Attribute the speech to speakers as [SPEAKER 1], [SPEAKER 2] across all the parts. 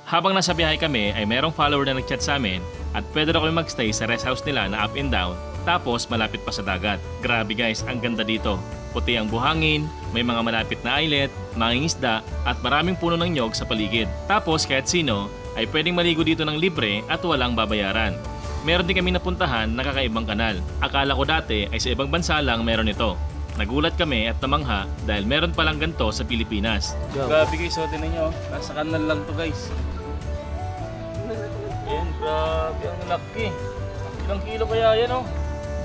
[SPEAKER 1] Habang nasa biyahe kami ay merong follower na nagchat sa amin at pwede na kami magstay sa rest house nila na up and down tapos malapit pa sa dagat. Grabe guys, ang ganda dito. Puti ang buhangin, may mga malapit na islet, mangingisda at maraming puno ng nyog sa paligid. Tapos kahit sino ay pwedeng maligo dito ng libre at walang babayaran. Meron din kami napuntahan na kakaibang kanal. Akala ko dati ay sa ibang bansa lang meron ito. Nagulat kami at namangha dahil meron palang ganito sa Pilipinas.
[SPEAKER 2] Grabe guys, so tinan nyo, nasa kanal lang to guys. Yan, grabe ang laki. Ilang kilo kaya yan oh.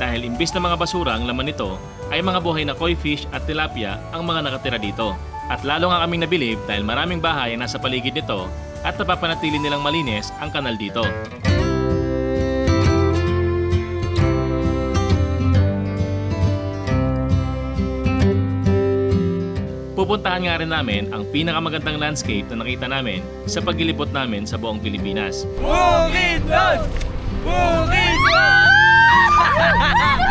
[SPEAKER 1] Dahil imbis na mga basura ang laman nito, ay mga buhay na koi fish at tilapia ang mga nakatira dito. At lalo nga kaming nabilib dahil maraming bahay ang nasa paligid nito at napapanatili nilang malinis ang kanal dito. Pupuntahan nga rin namin ang pinakamagandang landscape na nakita namin sa paglilibot namin sa buong Pilipinas.
[SPEAKER 2] Bukidnon! Bukidnon!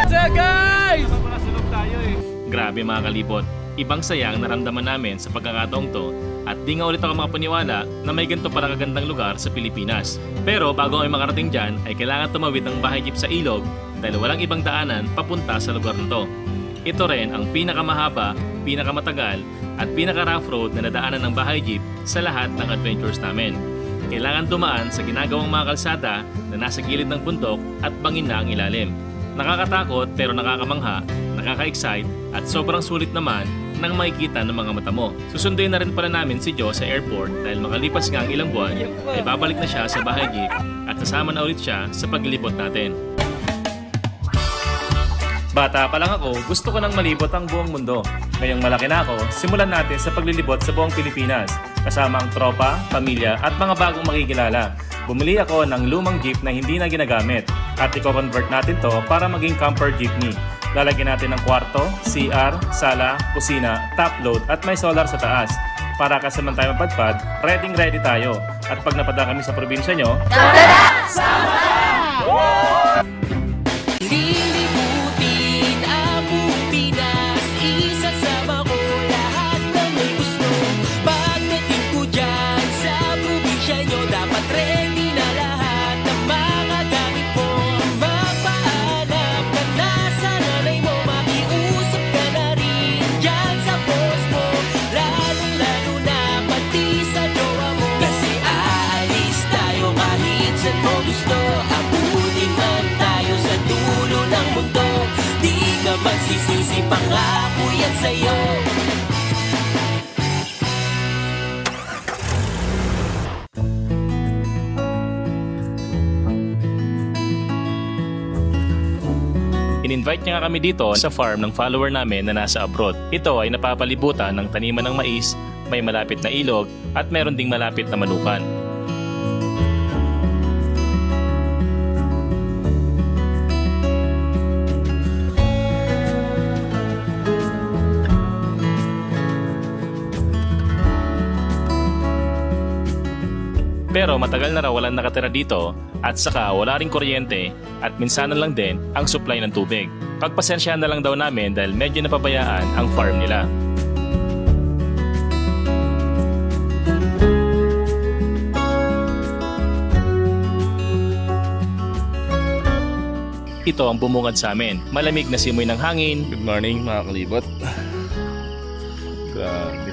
[SPEAKER 2] So guys!
[SPEAKER 1] Grabe mga kalibot, ibang saya ang naramdaman namin sa pagkakataong to at di nga ulit ako makapaniwala na may ganito pala kagandang lugar sa Pilipinas. Pero bago ay makarating dyan ay kailangan tumawid ng bahay jeep sa ilog dahil walang ibang daanan papunta sa lugar na to. Ito rin ang pinakamahaba, pinakamatagal at pinaka-rough road na nadaanan ng bahay jeep sa lahat ng adventures namin. Kailangan dumaan sa ginagawang mga kalsada na nasa gilid ng bundok at bangin na ang ilalim. Nakakatakot pero nakakamangha, nakaka-excite at sobrang sulit naman nang makikita ng mga mata mo. Susunduin na rin pala namin si Joe sa airport dahil makalipas nga ang ilang buwan ay babalik na siya sa bahay jeep at sasama na ulit siya sa paglilibot natin. Bata pa lang ako, gusto ko nang malibot ang buong mundo. Ngayong malaki na ako, simulan natin sa paglilibot sa buong Pilipinas kasama ang tropa, pamilya at mga bagong makikilala. Bumili ako ng lumang jeep na hindi na ginagamit at i-convert natin to para maging camper jeepney. Lalagyan natin ng kwarto, CR, sala, kusina, top load at may solar sa taas. Para kasaman tayo mapadpad, ready tayo. At pag napadaan kami sa probinsya nyo, tara! Sama!
[SPEAKER 3] Lilibutin ang buong Pinas, isasama ko lahat ng may gusto. Pagdating ko dyan sa probinsya nyo, dapat ready na lahat ng mga gamit mo. Magpaalam ka na sa nanay mo, makiusap ka na rin dyan sa boss mo. Lalong-lalo na pati sa jowa mo, kasi aalis tayo kahit saan mo gusto. Abutin man tayo sa dulo ng mundo, di ka magsisisi, pangako yan sa'yo.
[SPEAKER 1] In-invite niya nga kami dito sa farm ng follower namin na nasa abroad. Ito ay napapalibutan ng taniman ng mais, may malapit na ilog at meron ding malapit na malukan. Pero matagal na raw walang nakatira dito at saka wala ring kuryente at minsanan lang din ang supply ng tubig. Pagpasensyahan na lang daw namin dahil medyo napabayaan ang farm nila. Ito ang bumungad sa amin. Malamig na simoy ng hangin.
[SPEAKER 2] Good morning mga kalibot. Grabe.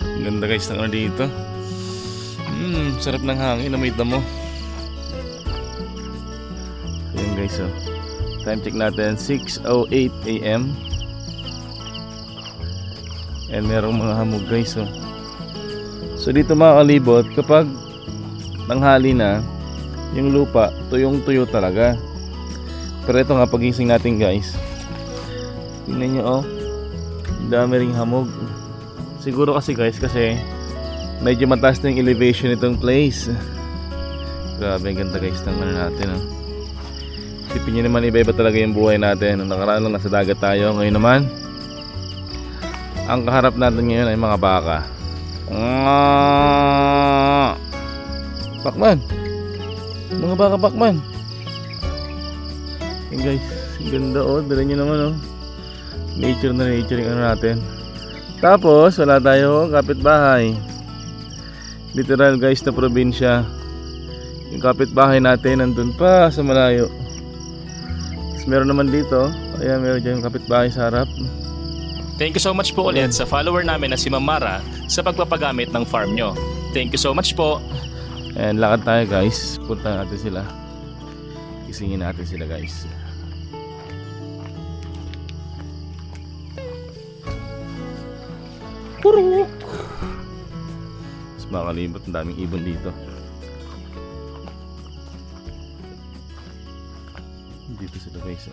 [SPEAKER 2] Ang ganda guys ng ano dito. Sarap ng hangin, namit na mo. Ayan guys oh. Time check natin 6:08 AM. And merong mga hamog guys oh. So dito mga kalibot, kapag tanghali na, yung lupa tuyong-tuyo talaga. Pero ito nga pagising natin guys, tingnan nyo oh, dami ring hamog. Siguro kasi guys, kasi medyo mataas na yung elevation nitong place. Grabe, ang ganda guys ng ano natin oh. Isipin nyo naman, iba-iba talaga yung buhay natin. Nung nakaraan lang nasa dagat tayo, ngayon naman ang kaharap natin ngayon ay mga baka. Pakman, mga baka pakman. Yan guys, ang ganda oh, dala nyo naman oh. Nature na nature yung ano natin. Tapos wala tayo kapitbahay. literal guys na probinsya. Yung kapitbahay natin nandun pa sa malayo. Tapos meron naman dito, ayan, meron dyan yung kapitbahay sa harap.
[SPEAKER 1] Thank you so much po ulit sa follower namin na si Ma'am Mara sa pagpapagamit ng farm nyo. Thank you so much po.
[SPEAKER 2] Ayan, lakad tayo guys. Punta natin sila. Kisingin natin sila guys. Puruk! Mas makalibot, ang daming ibon dito. Dito sila guys.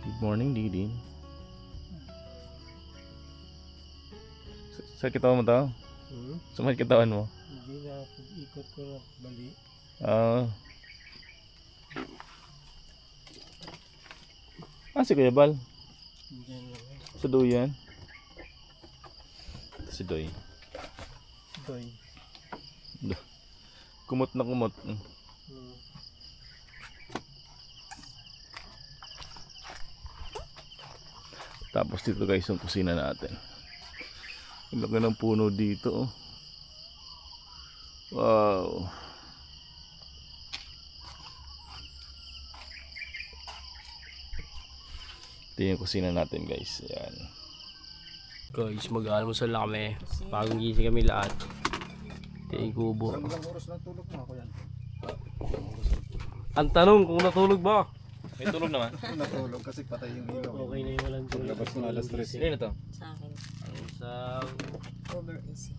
[SPEAKER 2] Good morning, Didi. Sakit ako mo tao? Sumakit katawan mo?
[SPEAKER 4] Hindi na, ikot ko na bali.
[SPEAKER 2] Si Kuya Bal?
[SPEAKER 4] Diyan lang.
[SPEAKER 2] Sa Duyan? Si Doy.
[SPEAKER 4] Doy.
[SPEAKER 2] Kumot na kumot. Tapos dito guys yung kusina natin. Ang laki ng puno dito. Wow. Ito yung kusina natin guys. Ayan.
[SPEAKER 4] Guys, mag-almusal na kami. Bagong gising kami lahat. Ito yung kubo. Ang tanong kung natulog ba?
[SPEAKER 1] May tulog naman.
[SPEAKER 5] Natulog kasi patay yung ilaw.
[SPEAKER 4] Okay na yung walang tulog.
[SPEAKER 5] Labas na alas 3.
[SPEAKER 1] Sino na to?
[SPEAKER 6] Sa akin.
[SPEAKER 4] Sa...
[SPEAKER 6] Over easy.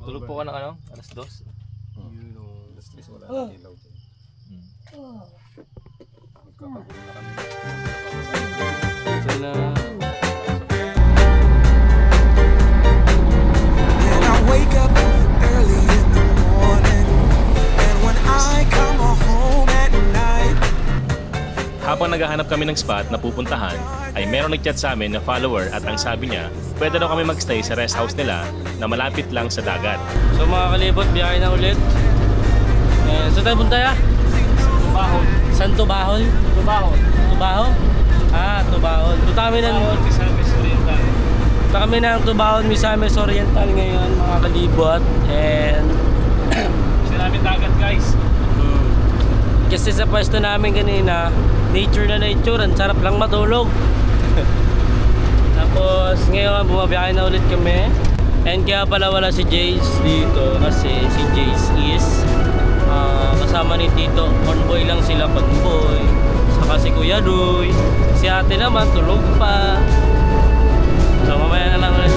[SPEAKER 1] Tulog po ka ng ano? Alas 2?
[SPEAKER 4] Yun o.
[SPEAKER 5] Alas 3 wala na ilaw. Magkakagulo na kami.
[SPEAKER 4] Ito na...
[SPEAKER 3] And I wake up early in the morning, and when I come home at night.
[SPEAKER 1] Habang naghahanap kami ng spot na pupuntahan, ay meron nag-chat sa amin na follower at ang sabi niya, pwede daw kami magstay sa rest house nila na malapit lang sa dagat.
[SPEAKER 4] So mga kalibot, biyahe na ulit. Saan tayo punta ya? Tubahon. San Tubahon? Tubahon. Tubahon? Tubahon. Punta kami ng Misamis Oriental. Punta kami ng Tubahon, Misamis Oriental ngayon mga kalibot. And
[SPEAKER 1] Kasi namin dagat guys.
[SPEAKER 4] kasi sa pwesto namin kanina, nature na nature, ang sarap lang matulog. Tapos ngayon bumabiyahe na ulit kami. And kaya pala wala si Jace dito kasi si Jace is kasama ni Tito. Convoy lang sila, convoy. Saka si Kuya Duy. Si ate naman tulog pa. So mamaya na lang ulit.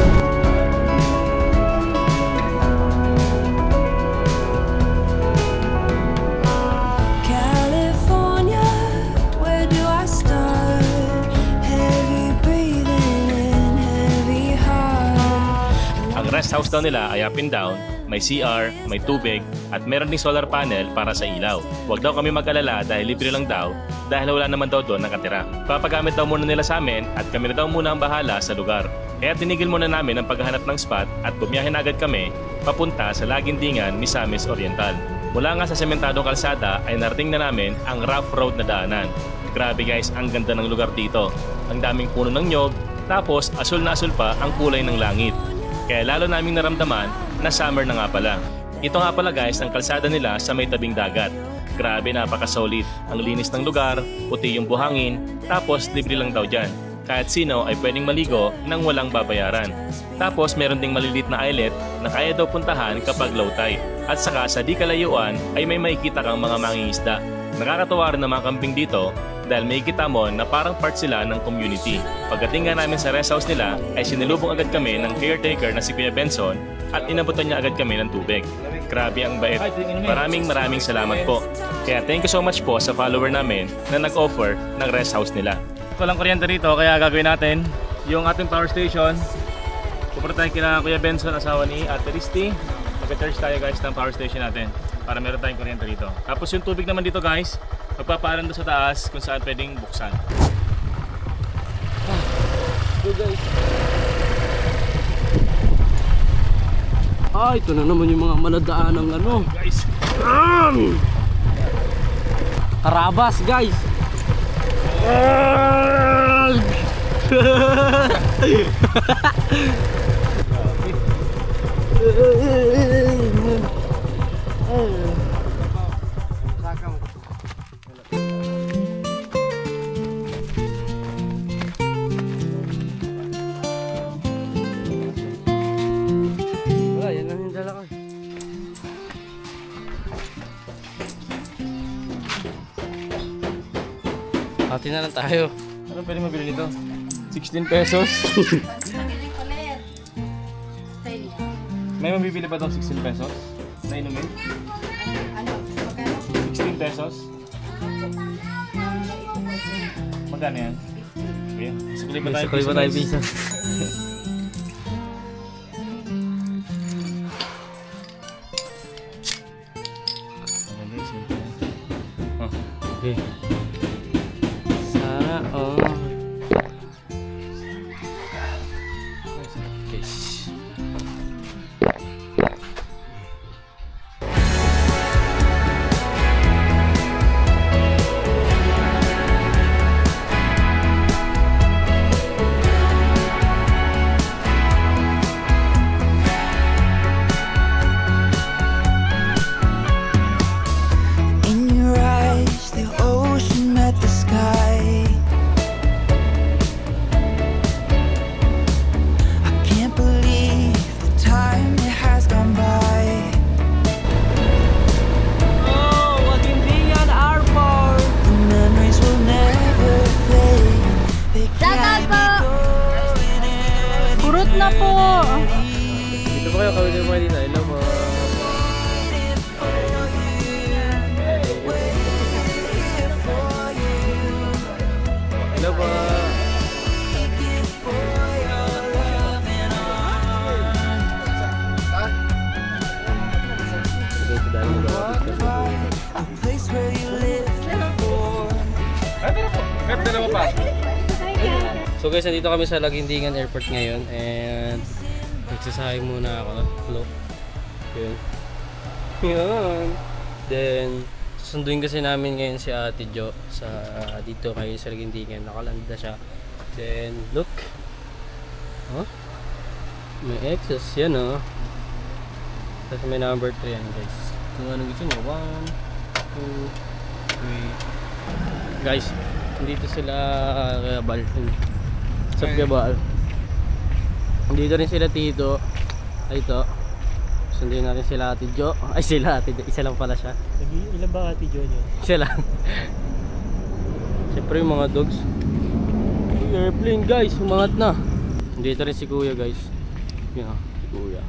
[SPEAKER 7] California, where do I start? Heavy breathing and heavy heart.
[SPEAKER 1] Ang rest house daw nila ay up and down, may CR, may tubig, at meron ding solar panel para sa ilaw. Huwag daw kami mag-alala dahil libre lang daw, dahil wala naman daw doon nakatira. Papagamit daw muna nila sa amin at kami na daw muna ang bahala sa lugar. Kaya tinigil muna namin ang paghahanap ng spot at bumiyahe na agad kami papunta sa Lagindingan, Misamis Oriental. Mula nga sa sementadong kalsada ay narating na namin ang rough road na daanan. Grabe guys, ang ganda ng lugar dito. Ang daming puno ng nyog, tapos asul na asul pa ang kulay ng langit. Kaya lalo naming naramdaman na summer na nga pala. Ito nga pala guys ang kalsada nila sa may tabing dagat. Grabe, napaka-solid. Ang linis ng lugar, puti yung buhangin, tapos libre lang daw dyan. Kahit sino ay pwedeng maligo nang walang babayaran. Tapos meron ding maliliit na islet na kaya daw puntahan kapag low tide. At saka sa di kalayuan ay may makikita kang mga mangingisda. Nakakatawa rin ang mga camping dito dahil makikita mo na parang part sila ng community. Pagdating nga namin sa rest house nila ay sinilubong agad kami ng caretaker na si Kuya Benson at inabutan niya agad kami ng tubig. Grabe ang bait. Maraming salamat po. Kaya thank you so much po sa follower namin na nag-offer ng rest house nila. Walang kuryente rito kaya gagawin natin yung ating power station. Pupunta tayo kina Kuya Benson, asawa ni Ate Risty. Mag-charge tayo guys ng power station natin para meron tayong kuryente rito. Tapos yung tubig naman dito guys, magpapaalan doon sa taas kung saan pwedeng buksan.
[SPEAKER 4] So guys. Ito na naman yung mga maladaan ng ano.
[SPEAKER 1] Guys,
[SPEAKER 4] Karabas guys. Wala, yan lang yung dala ko. Hati na lang tayo.
[SPEAKER 2] Ano pwede mabili nito? 16 pesos? May mabibili ba itong 16 pesos? Na inumin? 16 pesos? Magkano yan? Okay. Sukli ba tayo?
[SPEAKER 4] Sukli ba tayo piso? Okay. Sana all. Okay.
[SPEAKER 7] In your eyes, the ocean met the sky. I can't believe the time that has gone by.
[SPEAKER 4] Oh, Wagintingan Airport!
[SPEAKER 7] The memories will never fade. They can't be going anywhere.
[SPEAKER 6] Kurot na po!
[SPEAKER 4] Dito po kayo, kawin kayo mga dito. Hello po. Hello po.
[SPEAKER 7] A place where you lived before.
[SPEAKER 4] So guys, nandito kami sa Laguindingan Airport ngayon and nagsasahay muna ako. Hello. Yun. Yun. Then, susunduin kasi namin ngayon si Ate Jo sa dito kayo sa Laguindingan. Nakaland na siya. Then, look. Oh? May excess yan oh. Tapos may number 3 yan guys. Kung ano gusto nyo. 1, 2, 3. Guys, dito sila Gabal. Sa Gabal. Dito rin sila Tito. Ay ito. Sundin natin sila Ate Jo. Ay sila Ate Jo. Isa lang pala siya.
[SPEAKER 8] Ilan ba Ate Jo niya?
[SPEAKER 4] Isa lang. Siyempre yung mga dogs. Uy, airplane guys. Umangat na. Dito rin si Kuya guys. Yun o. Si Kuya.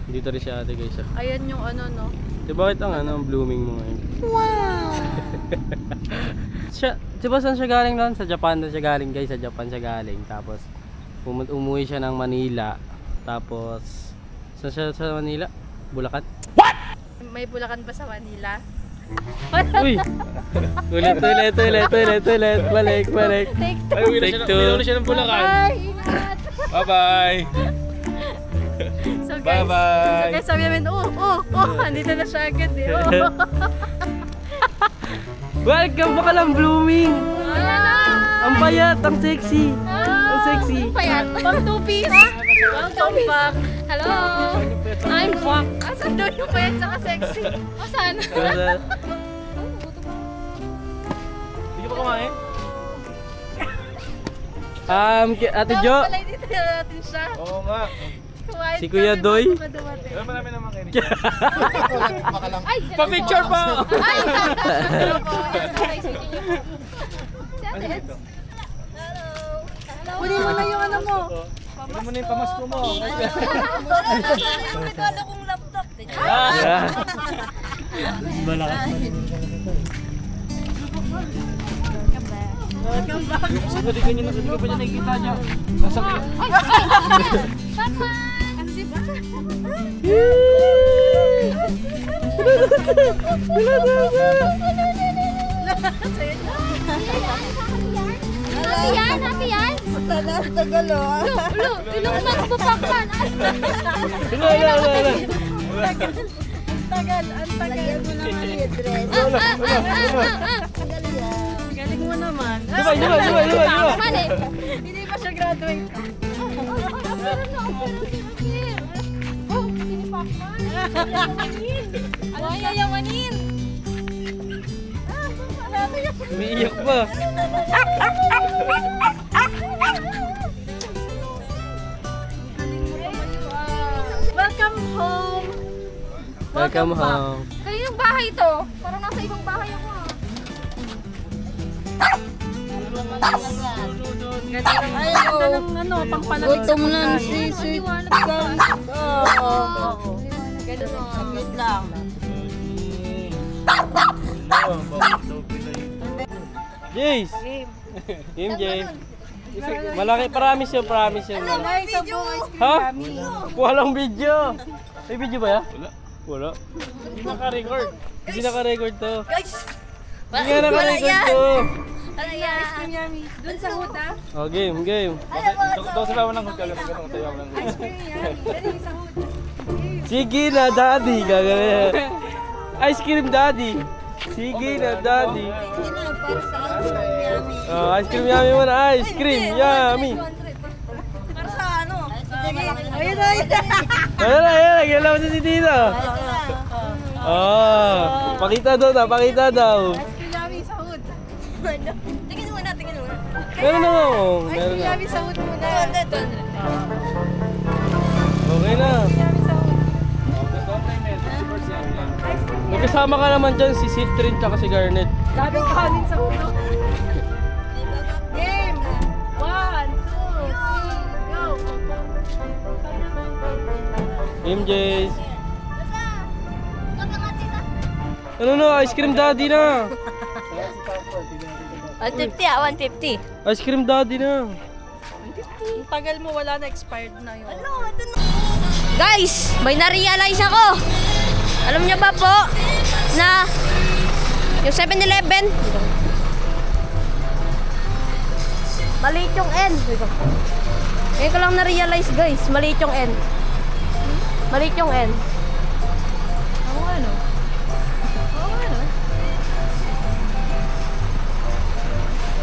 [SPEAKER 4] Dito rin si Ate guys. Ah.
[SPEAKER 6] Ayan yung ano, no?
[SPEAKER 4] Di bakit ang ano, ang blooming mo ngayon?
[SPEAKER 6] Wow!
[SPEAKER 4] Siya, di ba saan siya galing noon? Sa Japan na siya galing guys. Sa Japan siya galing. Tapos umuwi siya ng Manila. Tapos saan siya sa Manila? Bulacan?
[SPEAKER 6] May Bulacan ba sa Manila?
[SPEAKER 4] Uy! Ulit. Balik.
[SPEAKER 6] Take
[SPEAKER 2] Ay, uwi na
[SPEAKER 4] Take
[SPEAKER 2] siya,
[SPEAKER 4] two.
[SPEAKER 2] uwi na siya ng Bulacan.
[SPEAKER 6] Bye! Ingat!
[SPEAKER 2] Bye-bye!
[SPEAKER 6] So guys,
[SPEAKER 2] Bye-bye!
[SPEAKER 6] so guys, sabi namin, andito na siya agad eh.
[SPEAKER 4] Welcome pa ka lang blooming! Ang payat, ang sexy! Ang sexy!
[SPEAKER 6] Ano pa yan? Pang 2-piece! Welcome back! Hello! I'm back! Asan doon yung payat tsaka sexy? Asan?
[SPEAKER 2] Hindi ka ba kumain?
[SPEAKER 4] Ate Jo!
[SPEAKER 6] Palay dito na natin siya.
[SPEAKER 2] Oo nga.
[SPEAKER 6] Kumain
[SPEAKER 4] Si Kuya
[SPEAKER 6] kami
[SPEAKER 4] Doy.
[SPEAKER 6] bago ka dumating.
[SPEAKER 2] Alam namin naman kayo.
[SPEAKER 6] Ay!
[SPEAKER 2] Pa-picture pa!
[SPEAKER 6] Ay! Hello po! Hi, sige niyo po. Si Ate Eds. Hello! Kunin mo na yung ano mo.
[SPEAKER 2] Ano mo na yung pamasko mo?
[SPEAKER 6] Yung regalo kong laptop.
[SPEAKER 4] Yeah.
[SPEAKER 8] Malakas na rin.
[SPEAKER 2] Sabi ka niya, hindi ko pa niya nakikita niya. Nasa
[SPEAKER 6] Papa! Ang sipa. Happy yan?
[SPEAKER 7] Tagal o.
[SPEAKER 6] Ilong magpupakpan.
[SPEAKER 7] Tagal, ang tagal mo naman yung dress.
[SPEAKER 6] Galing mo naman.
[SPEAKER 4] Dubai.
[SPEAKER 6] Naman eh. Hindi pa siya graduate. Oh, hindi Pacman. Ano yayamanin?
[SPEAKER 4] Umiiyak ba?
[SPEAKER 6] Welcome home.
[SPEAKER 4] Welcome
[SPEAKER 6] back.
[SPEAKER 4] home.
[SPEAKER 6] Kaninong bahay to? Parang nasa ibang bahay ako ah. Ay, ganda ng ano, pangpanamig sa pagkain. Si Sweet Gum. Oo. Saglit lang.
[SPEAKER 4] Jace! Game, Jace. Malaki, promise yun.
[SPEAKER 6] May sabong ice cream
[SPEAKER 4] Ha?
[SPEAKER 6] kami.
[SPEAKER 4] Walang video. May video ba ya? Wala. Hindi naka-record to. Hindi nga naka-record to.
[SPEAKER 6] Ano yan? Ice cream yummy. Doon sa huta?
[SPEAKER 4] Oh, game.
[SPEAKER 5] Ito sila ako ng hugga.
[SPEAKER 6] Ice cream yummy. Dali sa huta.
[SPEAKER 4] Sige na, daddy. Gagawin. Ice cream, daddy. Sige na, daddy.
[SPEAKER 6] Hindi na, para sa ano, yummy.
[SPEAKER 4] Oh, ice cream yummy muna. Ice cream yummy.
[SPEAKER 6] Para sa ano? Ayun na.
[SPEAKER 4] Ayan. Galaw na si Tito. Oh, pakita daw.
[SPEAKER 6] Ice cream yummy sa hood. Tingin muna.
[SPEAKER 4] Meron na.
[SPEAKER 6] Ice cream yummy sa hood muna. 200.
[SPEAKER 4] Okay na.
[SPEAKER 6] Yummy sa hood.
[SPEAKER 4] May kasama ka naman dyan si Siltrin tsaka si Garnet.
[SPEAKER 6] Daming kanin sa hood. Game! 1, 2, 3, go!
[SPEAKER 4] Game, Jace. Ano na? Ice cream daddy na.
[SPEAKER 6] 150.
[SPEAKER 4] Ice cream daddy na.
[SPEAKER 6] Ang tagal mo, wala na, expired na yun.
[SPEAKER 9] Guys, may na-realize ako. Alam niyo ba po na yung 7-Eleven maliit yung N. Ngayon ko lang na-realize guys, maliit yung N. Maliit yung N.
[SPEAKER 6] Ano?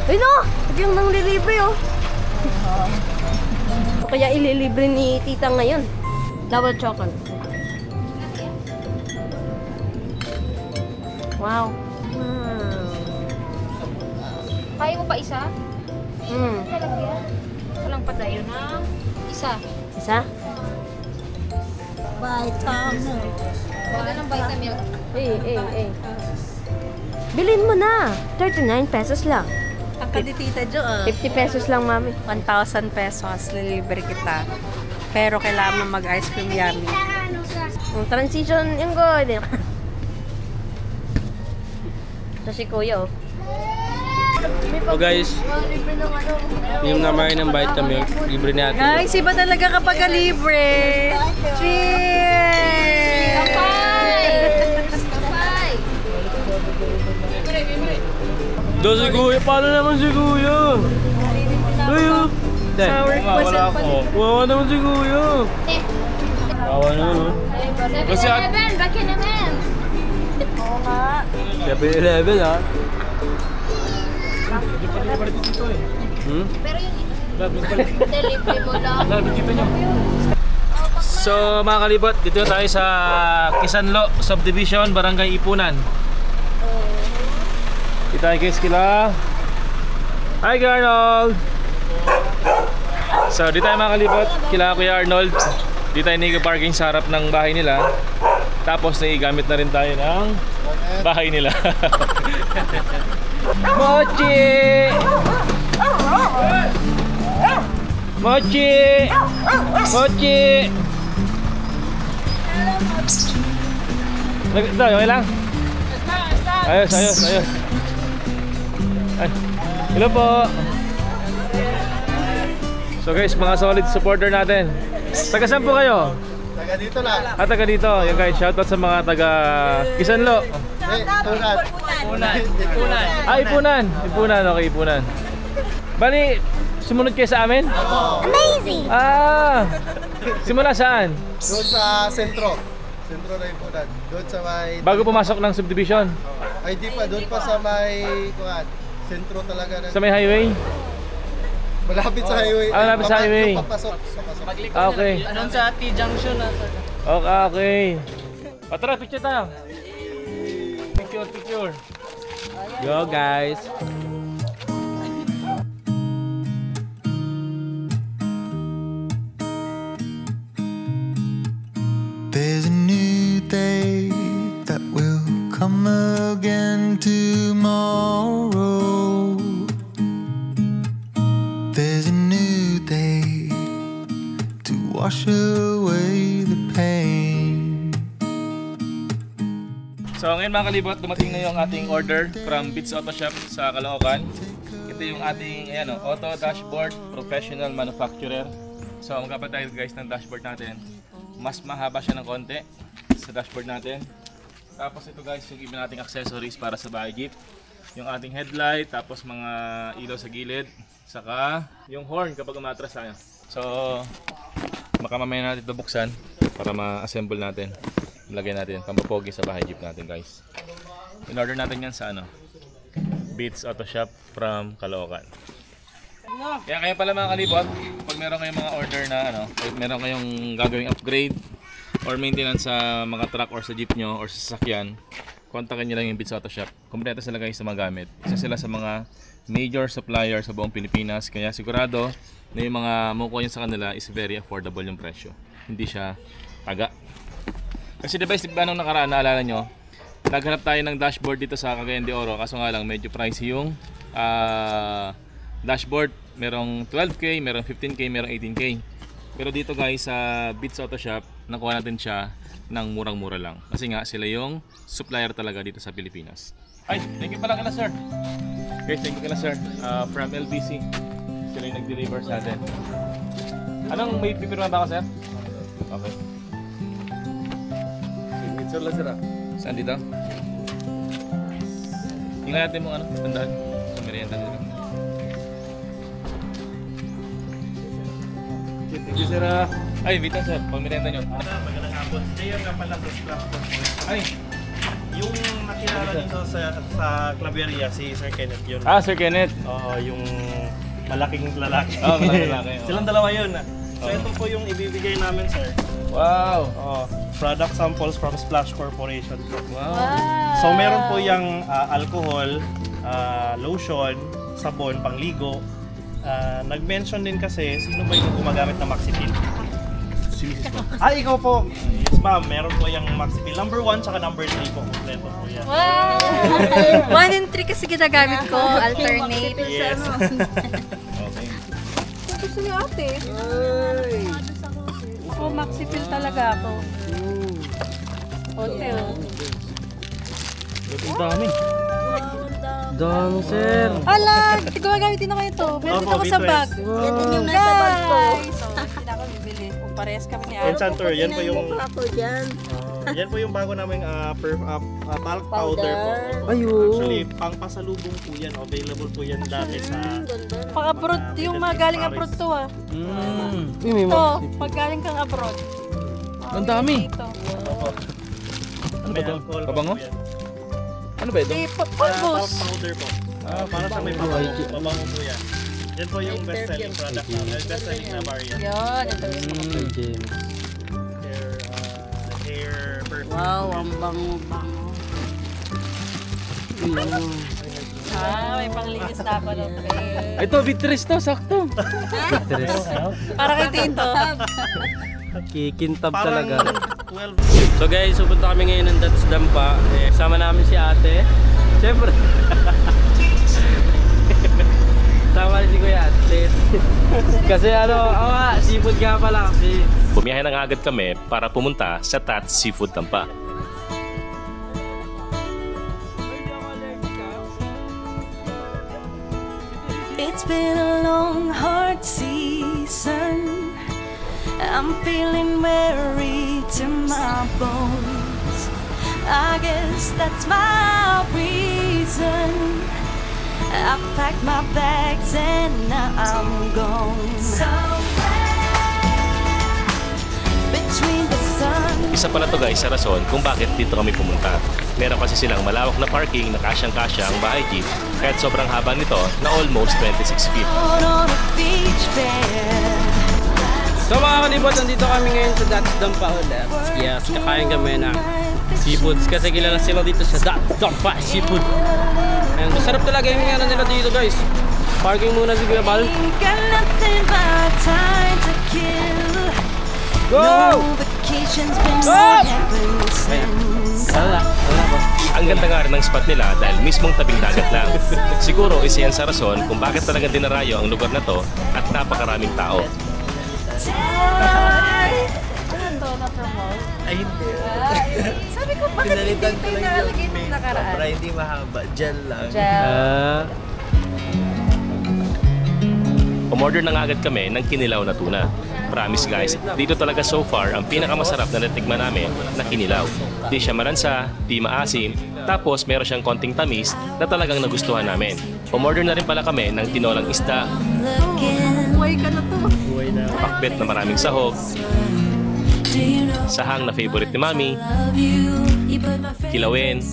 [SPEAKER 9] Ay no! Ito yung nang lilibre oh. Kaya ililibre ni tita ngayon. Double chocolate. Wow.
[SPEAKER 6] Kaya mo pa isa?
[SPEAKER 9] Mm.
[SPEAKER 6] Talagyan. Walang padayo na. Isa.
[SPEAKER 9] Isa?
[SPEAKER 6] Vitamilk. Wala ng vitamilk.
[SPEAKER 9] Bilhin mo na. 39 pesos lang.
[SPEAKER 6] Ang kaditita Jo,
[SPEAKER 9] 50 pesos lang, mami.
[SPEAKER 6] 1,000 pesos, lilibre kita. Pero kailangan mo mag-ice cream yummy.
[SPEAKER 9] Ang transition yung good. Ito si kuya, oh.
[SPEAKER 4] So guys, yung naman ng Vitamilk, libre natin.
[SPEAKER 6] Guys, iba talaga kapag libre. Cheers!
[SPEAKER 9] Kapay!
[SPEAKER 4] Do si kuya, paano naman si kuya? Kuya!
[SPEAKER 6] Sour croissant pa din.
[SPEAKER 4] Wawa naman si kuya. Wawa naman, oh.
[SPEAKER 1] Kasi at...
[SPEAKER 9] Baki naman!
[SPEAKER 6] Oo nga.
[SPEAKER 4] 7-Eleven, ha?
[SPEAKER 9] Pero yung delivery mo lang.
[SPEAKER 1] So mga kalibot, dito na tayo sa Kisanlo Subdivision, Barangay Ipunan. Dito tayo guys kila. Hi Arnold! So dito tayo mga kalibot, kila Kuya Arnold. Dito tayo nag-parking sa harap ng bahay nila. Tapos naigamit na rin tayo ng bahay nila. Mochi! Mochi! Mochi! Ito, okay lang? Ayos. Ay, hello po! So guys, mga solid supporter natin. Taga saan po kayo?
[SPEAKER 5] Taga dito lang.
[SPEAKER 1] Taga dito. Yung guys, shoutout sa mga taga Kisanlo.
[SPEAKER 5] Ipunan.
[SPEAKER 1] Ipunan. Okay, Ipunan. Bali, sumunod kayo sa amin?
[SPEAKER 9] Amazing!
[SPEAKER 1] Simula saan?
[SPEAKER 5] Doon sa sentro. Sentro na Ipunan. Doon sa may...
[SPEAKER 1] Bago pumasok ng subdivision.
[SPEAKER 5] Ay di pa, doon pa sa may... Kuhan. Sentro talaga.
[SPEAKER 2] Sa may highway?
[SPEAKER 5] Malapit sa highway.
[SPEAKER 2] Ah, malapit sa highway.
[SPEAKER 5] Papasok.
[SPEAKER 2] Okay.
[SPEAKER 4] Anong sa T-junction na?
[SPEAKER 2] Okay. O tara, picture tayo. Picture.
[SPEAKER 4] Yo guys.
[SPEAKER 7] There's a new day that will come again tomorrow. There's a new day to wash away the pain.
[SPEAKER 2] So ngayon mga kalibot, dumating na yung ating order from Beats Auto Shop sa Caloocan. Ito yung ating auto dashboard professional manufacturer. So magkapag tayo guys ng dashboard natin. Mas mahaba siya ng konti sa dashboard natin. Tapos ito guys yung iba nating accessories para sa bahay jeep. Yung ating headlight, tapos mga ilaw sa gilid, saka yung horn kapag umatras tayo. So makamamaya natin ito buksan para ma-assemble natin. Ilagay natin pampapogi sa bahay jeep natin guys. In-order natin yan sa Beats Auto Shop from Caloocan. Kaya kayo pala mga kalibot, pag meron kayong mga order na meron kayong gagawing upgrade or maintenance sa mga truck or sa jeep nyo or sa sasakyan, kontakin nyo lang yung Beats Auto Shop. Kompleto sila guys sa mga gamit. Isa sila sa mga major supplier sa buong Pilipinas, kaya sigurado na yung mga makukuha nyo sa kanila is very affordable yung presyo. Hindi siya taga. Kasi diba nung nakaraan, naalala nyo, naghanap tayo ng dashboard dito sa Cagayan de Oro, kaso nga lang medyo pricey yung dashboard. Merong 12K, merong 15K, merong 18K. Pero dito guys sa Beats Auto Shop, nakuha natin siya ng murang-mura lang. Kasi nga sila yung supplier talaga dito sa Pilipinas. Ay, thank you pala kila sir. Guys, thank you kila sir. From LBC. Sila yung nag-deliver sa atin. Anong may pipirma ba ka sir? Okay. Picture lang sir. Saan dito? Tingnan natin mo tandaan. Sa merienda dito. Thank you sir. Ay, Vita sir, pang merienda nyo.
[SPEAKER 10] Magandang hapon. Mayor nga pala sa platform.
[SPEAKER 2] Ay,
[SPEAKER 10] yung nakilala nyo sa Claveria, si Sir Kenneth yun.
[SPEAKER 2] Sir Kenneth.
[SPEAKER 10] Oo, yung malaking lalaki.
[SPEAKER 2] Malaking lalaki.
[SPEAKER 10] Silang dalawa yun. So ito po yung ibibigay namin sir.
[SPEAKER 2] Wow.
[SPEAKER 10] Product samples from Splash Corporation.
[SPEAKER 2] Wow.
[SPEAKER 10] So meron po yung alcohol, lotion, sabon, pangligo. Nag-mention din kasi sino ba yung gumagamit ng Maxipil? Si Mrs. po. Ikaw po. Yes ma'am, meron po yung Maxipil number 1 tsaka number 3 po. Kompleto po yan.
[SPEAKER 6] Wow! 1 and 3 kasi ginagamit ko, alternate.
[SPEAKER 10] Yes.
[SPEAKER 2] Okay.
[SPEAKER 6] Gusto niya ate. Ako, Maxipil talaga ako. Hotel.
[SPEAKER 4] Ang dami. Dami sir.
[SPEAKER 6] Ala, gumagamit din ako ito. Meron din ako sa bag.
[SPEAKER 9] Yan din yung nasa bag ko.
[SPEAKER 6] Hindi na ako bibili. Kung parehas kami ni
[SPEAKER 10] Enchanter, yan po yung
[SPEAKER 9] Ako dyan.
[SPEAKER 10] yan po yung bago naming bulk powder po.
[SPEAKER 6] Ayun.
[SPEAKER 10] Actually, pangpasalubong po yan. Available po yan dati sa
[SPEAKER 6] Pang-abroad, yung mga galing abroad to ah. Ito, pag galing kang abroad.
[SPEAKER 2] Ang dami.
[SPEAKER 6] Ito.
[SPEAKER 2] Ano ba ito?
[SPEAKER 10] alcohol
[SPEAKER 2] Kabango?
[SPEAKER 10] po yan.
[SPEAKER 2] Ano ba ito?
[SPEAKER 6] Bulk
[SPEAKER 10] Bulk powder po. Para sa may pabango po yan. Yan po yung best-selling product namin. Best-selling na variant.
[SPEAKER 6] Yan, ito yung
[SPEAKER 10] Hair perfume.
[SPEAKER 9] Wow, ang bango-bango.
[SPEAKER 6] may panglinis na ako ng
[SPEAKER 2] Ito, Beatrice to, sakto.
[SPEAKER 6] Para kay Tito.
[SPEAKER 4] Kikintab talaga.
[SPEAKER 10] 12.
[SPEAKER 4] So guys, pupunta kami ngayon ng That's Dampa. Sama namin si ate. Siyempre. Sama rin si Kuya ate. Kasi seafood nga pala kasi.
[SPEAKER 1] Bumiyahe na nga agad kami para pumunta sa Tats Seafood Tampa.
[SPEAKER 7] It's been a long, hard season. I'm feeling weary to my bones. I guess that's my reason. I packed my bags and now I'm gone. Somewhere between the sun.
[SPEAKER 1] isa pala to guys sa rason kung bakit dito kami pumunta. Meron kasi silang malawak na parking na kasyang-kasya ang bahay jeep kahit sobrang haba nito na almost 26 feet.
[SPEAKER 4] So mga kalibot, nandito kami ngayon sa That's Dampa ulit. Yes, kakain kami ng seafoods kasi kilala sila dito sa That's Dampa Seafood. And masarap talaga yung ano nila dito guys. Parking muna si Kuya Bal. Go!
[SPEAKER 1] Ang ganda nga rin ng spot nila dahil mismong tabing dagat lang. Siguro isa yan sa rason kung bakit talaga dinarayo ang lugar na to at napakaraming tao.
[SPEAKER 6] Ay, hindi. Sabi ko, bakit hindi ko nalagay nung nakaraan?
[SPEAKER 5] Para hindi mahaba, gel lang.
[SPEAKER 1] Umorder na nga agad kami ng kinilaw na tuna. Promise guys, dito talaga so far ang pinakamasarap na natikman namin na kinilaw. Di siya maransa, di maasim, tapos meron siyang konting tamis na talagang nagustuhan namin. Umorder na rin pala kami ng tinolang isda.
[SPEAKER 6] Buhay ka na to.
[SPEAKER 1] Pakbet na maraming sahog, sahang na favorite ni Mami, kilawin,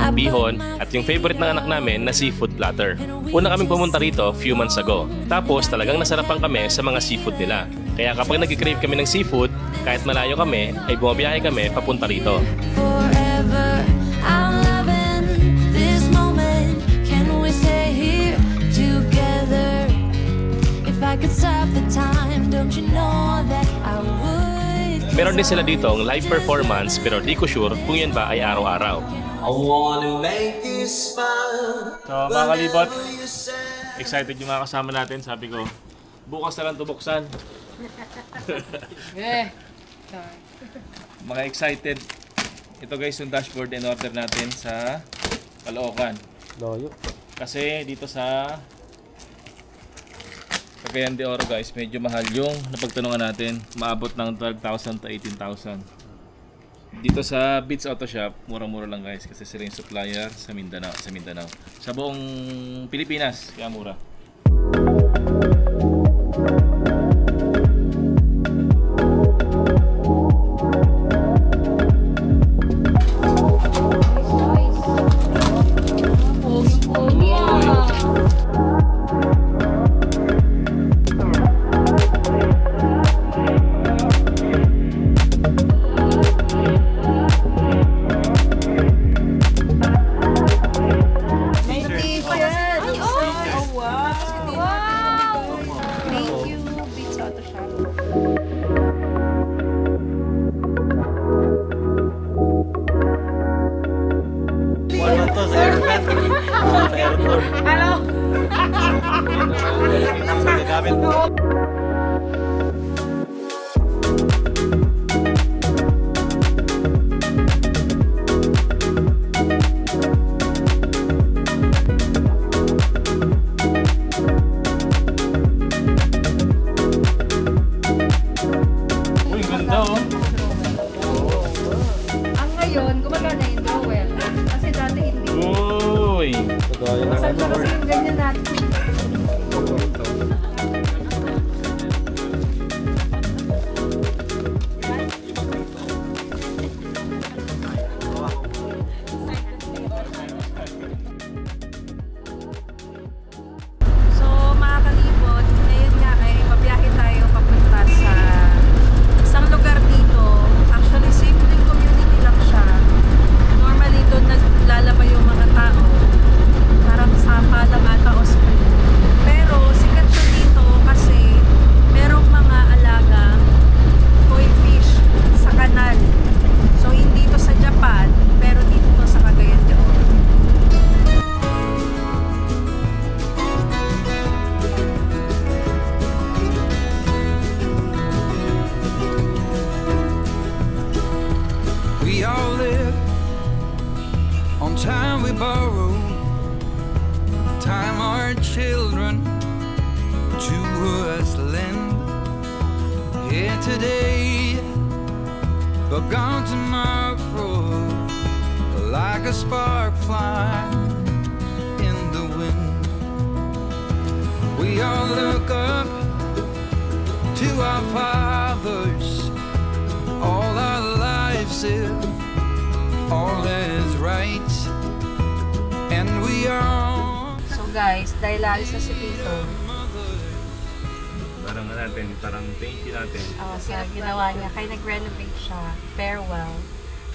[SPEAKER 1] bihon, at yung favorite ng anak namin na seafood platter. Una kaming pumunta rito few months ago. Tapos talagang nasarapan kami sa mga seafood nila. Kaya kapag nag-crave kami ng seafood, kahit malayo kami, ay bumabiyahe kami papunta rito. Meron din sila dito ang live performance pero di ko sure kung yan ba ay araw-araw.
[SPEAKER 3] So
[SPEAKER 1] mga kalibot, excited yung mga kasama natin. Sabi ko, bukas na lang ito buksan. Mga excited. Ito guys yung dashboard in order natin sa Caloocan. Kasi dito sa Cagayan de Oro guys, medyo mahal yung napagtanungan natin. Maabot ng 12,000 to 18,000. Dito sa Beats Auto Shop, mura-mura lang guys kasi sila yung supplier sa Mindanao. Sa buong Pilipinas, kaya mura.
[SPEAKER 7] if all is right, and we are.
[SPEAKER 6] So guys, dahil alis na si Tito,
[SPEAKER 2] Parang natin, parang thank you natin.
[SPEAKER 6] sa ginawa niya, kaya nag-renovate siya, farewell.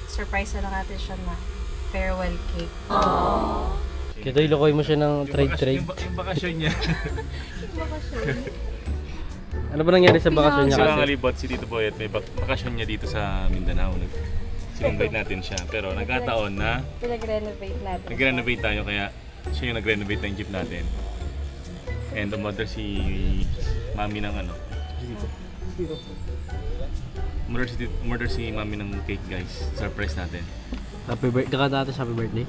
[SPEAKER 6] Surprise na lang natin siya na farewell cake.
[SPEAKER 4] Kito ilokoy mo siya ng trade.
[SPEAKER 2] Yung bakasyon niya.
[SPEAKER 4] Ano ba nangyari sa bakasyon niya
[SPEAKER 2] Si mga
[SPEAKER 4] kasi?
[SPEAKER 2] kalibot, si Tito Boyet, may bakasyon niya dito sa Mindanao. Sinunggay natin siya. Pero nagkataon na
[SPEAKER 6] Pinag-renovate natin.
[SPEAKER 2] nag-renovate tayo, kaya siya yung nag-renovate ng jeep natin. And umorder si mami ng ano. Umorder si mami ng cake, guys. Surprise natin.
[SPEAKER 4] Happy birthday. Kakanta natin happy birthday.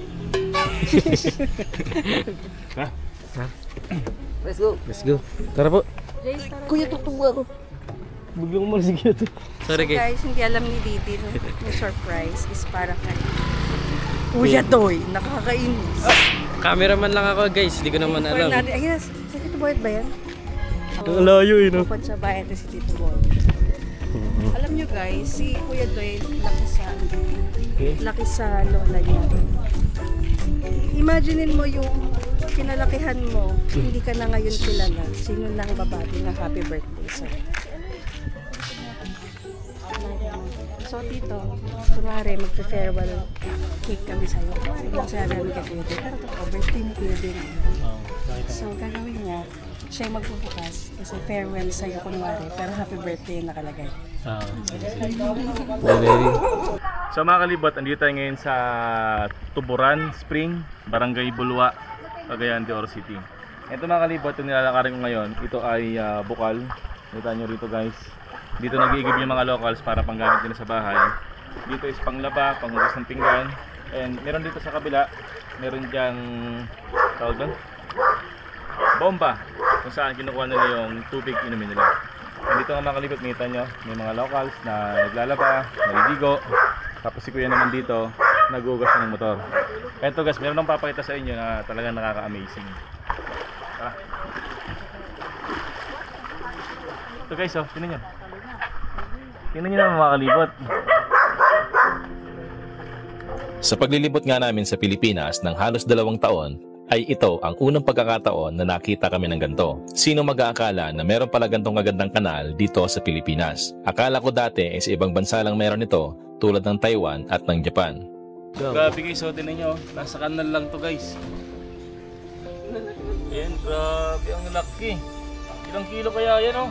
[SPEAKER 2] Ha?
[SPEAKER 4] Let's go. Tara po.
[SPEAKER 6] Kuya, tutuwa ko.
[SPEAKER 4] Biglang umalis ito. Sorry guys.
[SPEAKER 6] Guys, hindi alam ni Didi yung surprise is para kay Kuya Doy. Nakakainis.
[SPEAKER 4] Cameraman lang ako guys. Hindi ko naman alam.
[SPEAKER 6] Ayun, si Tito Boyet ba yan?
[SPEAKER 4] Ang layo eh, no?
[SPEAKER 6] Bukod sa bayan si Tito Boyet. Alam nyo guys, si Kuya Doy laki sa lola niya. Imaginein mo yung kinalakihan mo, hindi ka na ngayon kilala. Sino lang babati na happy birthday sa'yo? So Tito, kunwari magpe-farewell cake kami sa'yo. Biglang sinabi namin kay Kuya Doy, pero totoo, birthday ni Kuya Doy na. So gagawin niya, siya yung magbubukas kasi farewell sa'yo kunwari, pero happy birthday yung nakalagay.
[SPEAKER 2] So mga kalibot, andito tayo ngayon sa Tuburan Spring, Barangay Bulwa, Cagayan de Oro City. Ito mga kalibot, yung nilalakarin ko ngayon, ito ay bukal. Kita nyo rito guys. Dito nag-iigib yung mga locals para panggamit nila sa bahay. Dito is panglaba, panghugas ng pinggan. And meron dito sa kabila, meron dyang tawag doon? Bomba, kung saan kinukuha nila yung tubig inumin nila. And dito nga mga kalibot, makita nyo, may mga locals na naglalaba, naliligo. Tapos si kuya naman dito, nag-uugas ng motor. Kaya ito guys, meron nang papakita sa inyo na talagang nakaka-amazing. Ito guys, oh, tingnan nyo. Tingnan nyo naman mga kalibot.
[SPEAKER 1] Sa paglilibot nga namin sa Pilipinas ng halos 2 taon, ay ito ang unang pagkakataon na nakita kami ng ganito. Sino mag-aakala na meron pala gantong kagandang kanal dito sa Pilipinas? Akala ko dati sa ibang bansa lang meron ito, tulad ng Taiwan at ng Japan.
[SPEAKER 2] Grabe guys, so tingnan nyo, nasa kanal lang to guys. Yan, grabe, ang laki. Ilang kilo kaya yan oh?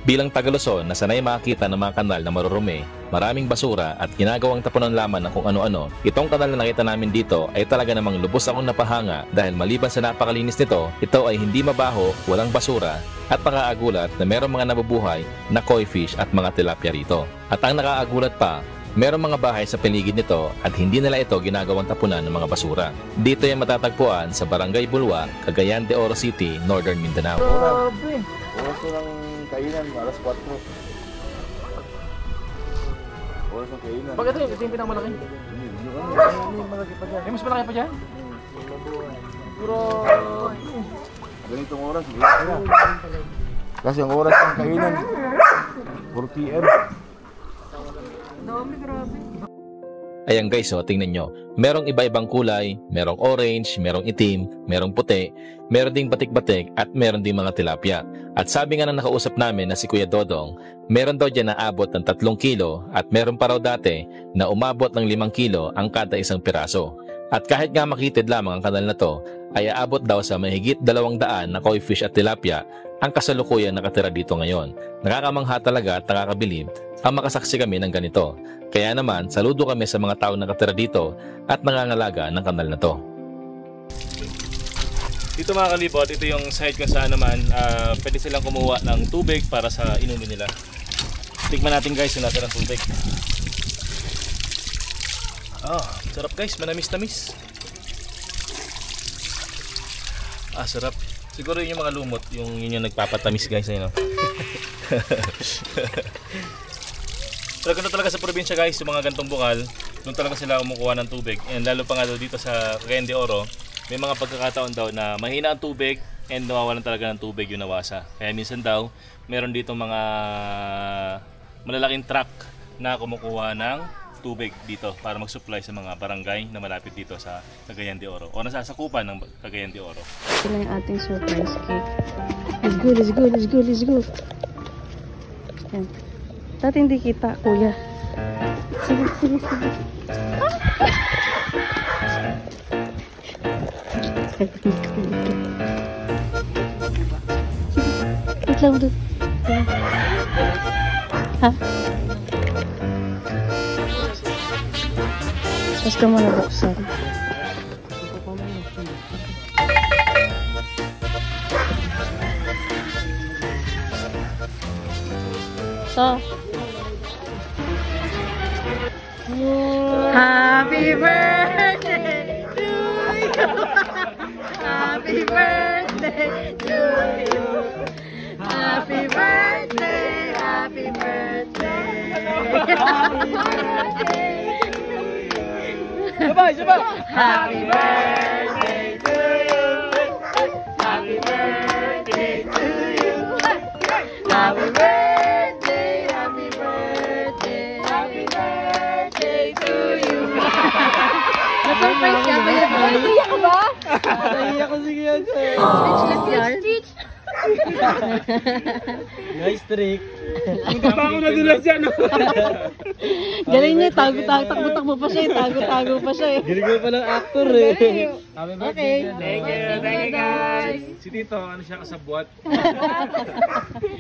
[SPEAKER 1] Bilang Taga-Luzon na sanay makakita ng mga kanal na marurumi, maraming basura at ginagawang tapunan lamang ng kung ano-ano, itong kanal na nakita namin dito ay talaga namang lubos akong napahanga dahil maliban sa napakalinis nito, ito ay hindi mabaho, walang basura at nakaagulat na merong mga nabubuhay na koi fish at mga tilapia rito. At ang nakaagulat pa, merong mga bahay sa paligid nito at hindi nila ito ginagawang tapunan ng mga basura. Dito yung matatagpuan sa Barangay Bulwa, Cagayan de Oro City, Northern Mindanao.
[SPEAKER 2] Grabe! Oras ko ng kainan, alas 4. Oras ng kainan.
[SPEAKER 1] Bakit ito yung pinakamalaki?
[SPEAKER 2] Malaki pa dyan.
[SPEAKER 1] Mas malaki pa dyan?
[SPEAKER 2] Pero ganitong oras, kasi ang oras ng kainan 4 PM.
[SPEAKER 6] Dami, grabe.
[SPEAKER 1] Ayan guys, so tingnan nyo. Merong iba-ibang kulay, merong orange, merong itim, merong puti, meron ding batik-batik at meron ding mga tilapia. At sabi nga na nakausap namin na si Kuya Dodong, meron daw dyan na abot ng 3 kilo at meron pa raw dati na umabot ng 5 kilo ang kada isang piraso. At kahit nga makitid lamang ang kanal na to, ay aabot daw sa mahigit 200 na koi fish at tilapia
[SPEAKER 11] ang kasalukuyang nakatira dito ngayon. Nakakamangha talaga at nakakabilib ang makasaksi kami ng ganito. Kaya naman, saludo kami sa mga tao nakatira dito at nangangalaga ng kanal na to.
[SPEAKER 1] Dito mga kalibot, ito yung site kung saan naman pwede silang kumuha ng tubig para sa inumin nila. Tikman natin guys yung nasa ng tubig. Sarap guys, manamis-tamis. Sarap. Siguro yun yung mga lumot, yun yung nagpapatamis guys. Ayun, no? Pero ganito talaga sa probinsya guys, yung mga gantong bukal, doon talaga sila kumukuha ng tubig. And lalo pa nga daw dito sa Cagayan de Oro, may mga pagkakataon daw na mahina ang tubig and nawawalan talaga ng tubig yung nawasa. Kaya minsan daw, meron dito mga malalaking truck na kumukuha ng tubig dito para mag-supply sa mga barangay na malapit dito sa Cagayan de Oro o nasasakupan ng Cagayan de Oro.
[SPEAKER 6] Ito na yung ating surprise cake. Let's go, let's go, let's go, let's go. Yan. Dati hindi kita, kuya. Sige, sige, sige. Wait lang doon. Ha? Tapos ka muna buksan. So, happy birthday to you. Happy birthday to you. Happy birthday, happy birthday. Happy birthday. Sabay, sabay. Happy birthday to you. Happy birthday to you. Happy birthday, happy birthday, happy birthday to you. Na-surprise ka ba yan? Naiiyak ka ba? Naiiyak ko sige yan. Speechless yan.
[SPEAKER 4] Nice trick.
[SPEAKER 8] Punta pa ako nadulas dyan.
[SPEAKER 6] Galing niya, takbo-takbo pa siya, tago-tago pa siya.
[SPEAKER 4] Galing mo pa ng actor eh.
[SPEAKER 6] Okay.
[SPEAKER 8] Thank you guys.
[SPEAKER 1] Si Tito, ano siya kasabwat?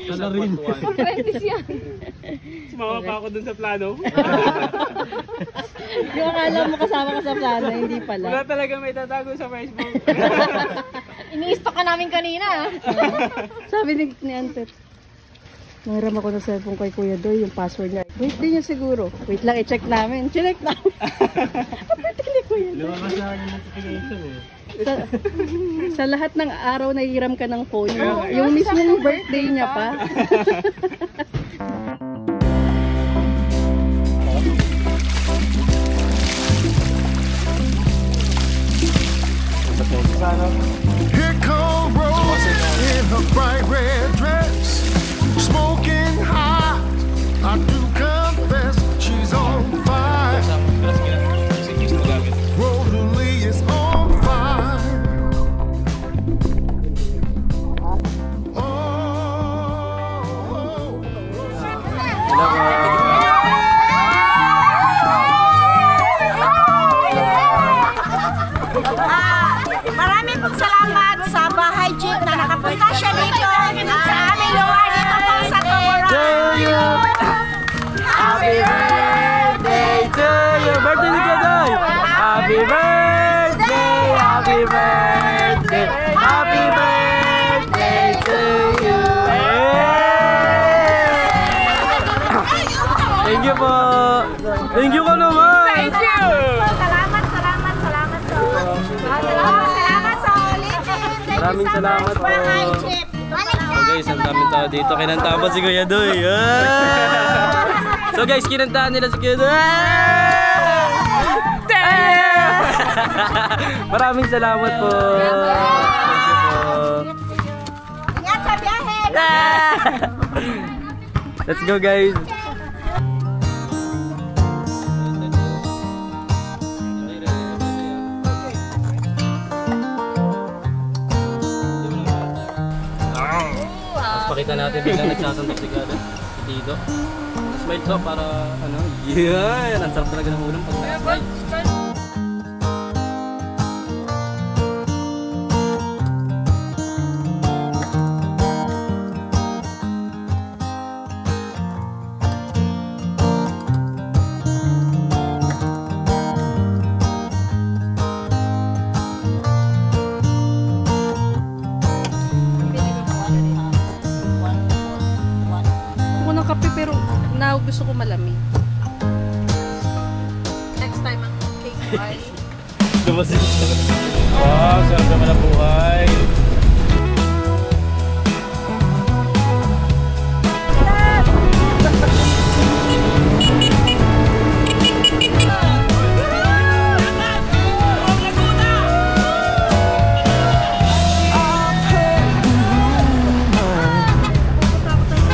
[SPEAKER 4] Salarin.
[SPEAKER 6] Practice yan.
[SPEAKER 8] Sumama pa ako dun sa plano.
[SPEAKER 6] Yung akala mo kasama ka sa plano, hindi pala.
[SPEAKER 8] Wala talaga may tatago sa Facebook.
[SPEAKER 9] Ini-stock ka namin kanina.
[SPEAKER 6] Sabi ni Antet, nahiram ako ng cellphone kay Kuya Doy, yung password niya. Birthday niya siguro. Wait lang, i-check namin. Check namin. Birthday ni Kuya Doy.
[SPEAKER 4] Lumabas na yung notification eh.
[SPEAKER 6] Sa lahat ng araw na hiram ka ng phone, yung mismong birthday niya pa.
[SPEAKER 12] Here comes Rose in her bright red dress, smoking hot. I do confess she's on fire. Rosalie is on fire.
[SPEAKER 9] Maraming pong salamat sa bahay jeep na nakapunta siya dito sa aming lugar dito po sa Comoran.
[SPEAKER 4] Happy birthday to you! Birthday ni Kadoy! Happy birthday! Happy birthday! Happy birthday to you! Thank you po! Thank you ka naman!
[SPEAKER 9] Thank you! Salamat po. Salamat sa ulit.
[SPEAKER 4] Maraming salamat po.
[SPEAKER 9] Bahay jeep.
[SPEAKER 4] So guys, ang daming tao dito. Kinantahan pa si Kuya Doy. So guys, kinantahan nila si Kuya Doy. Maraming salamat po. Thank you po.
[SPEAKER 9] Ingat sa biyahe.
[SPEAKER 4] Let's go guys. Pakita natin biglang nagsasantok si Gada dito. Smile to para ano, yeah, ang sarap talaga ng ulam pag smile.
[SPEAKER 6] now gusto ko malamig. Next time ang cake ay
[SPEAKER 2] Lumasin siya. Wow, sarap naman ang buhay.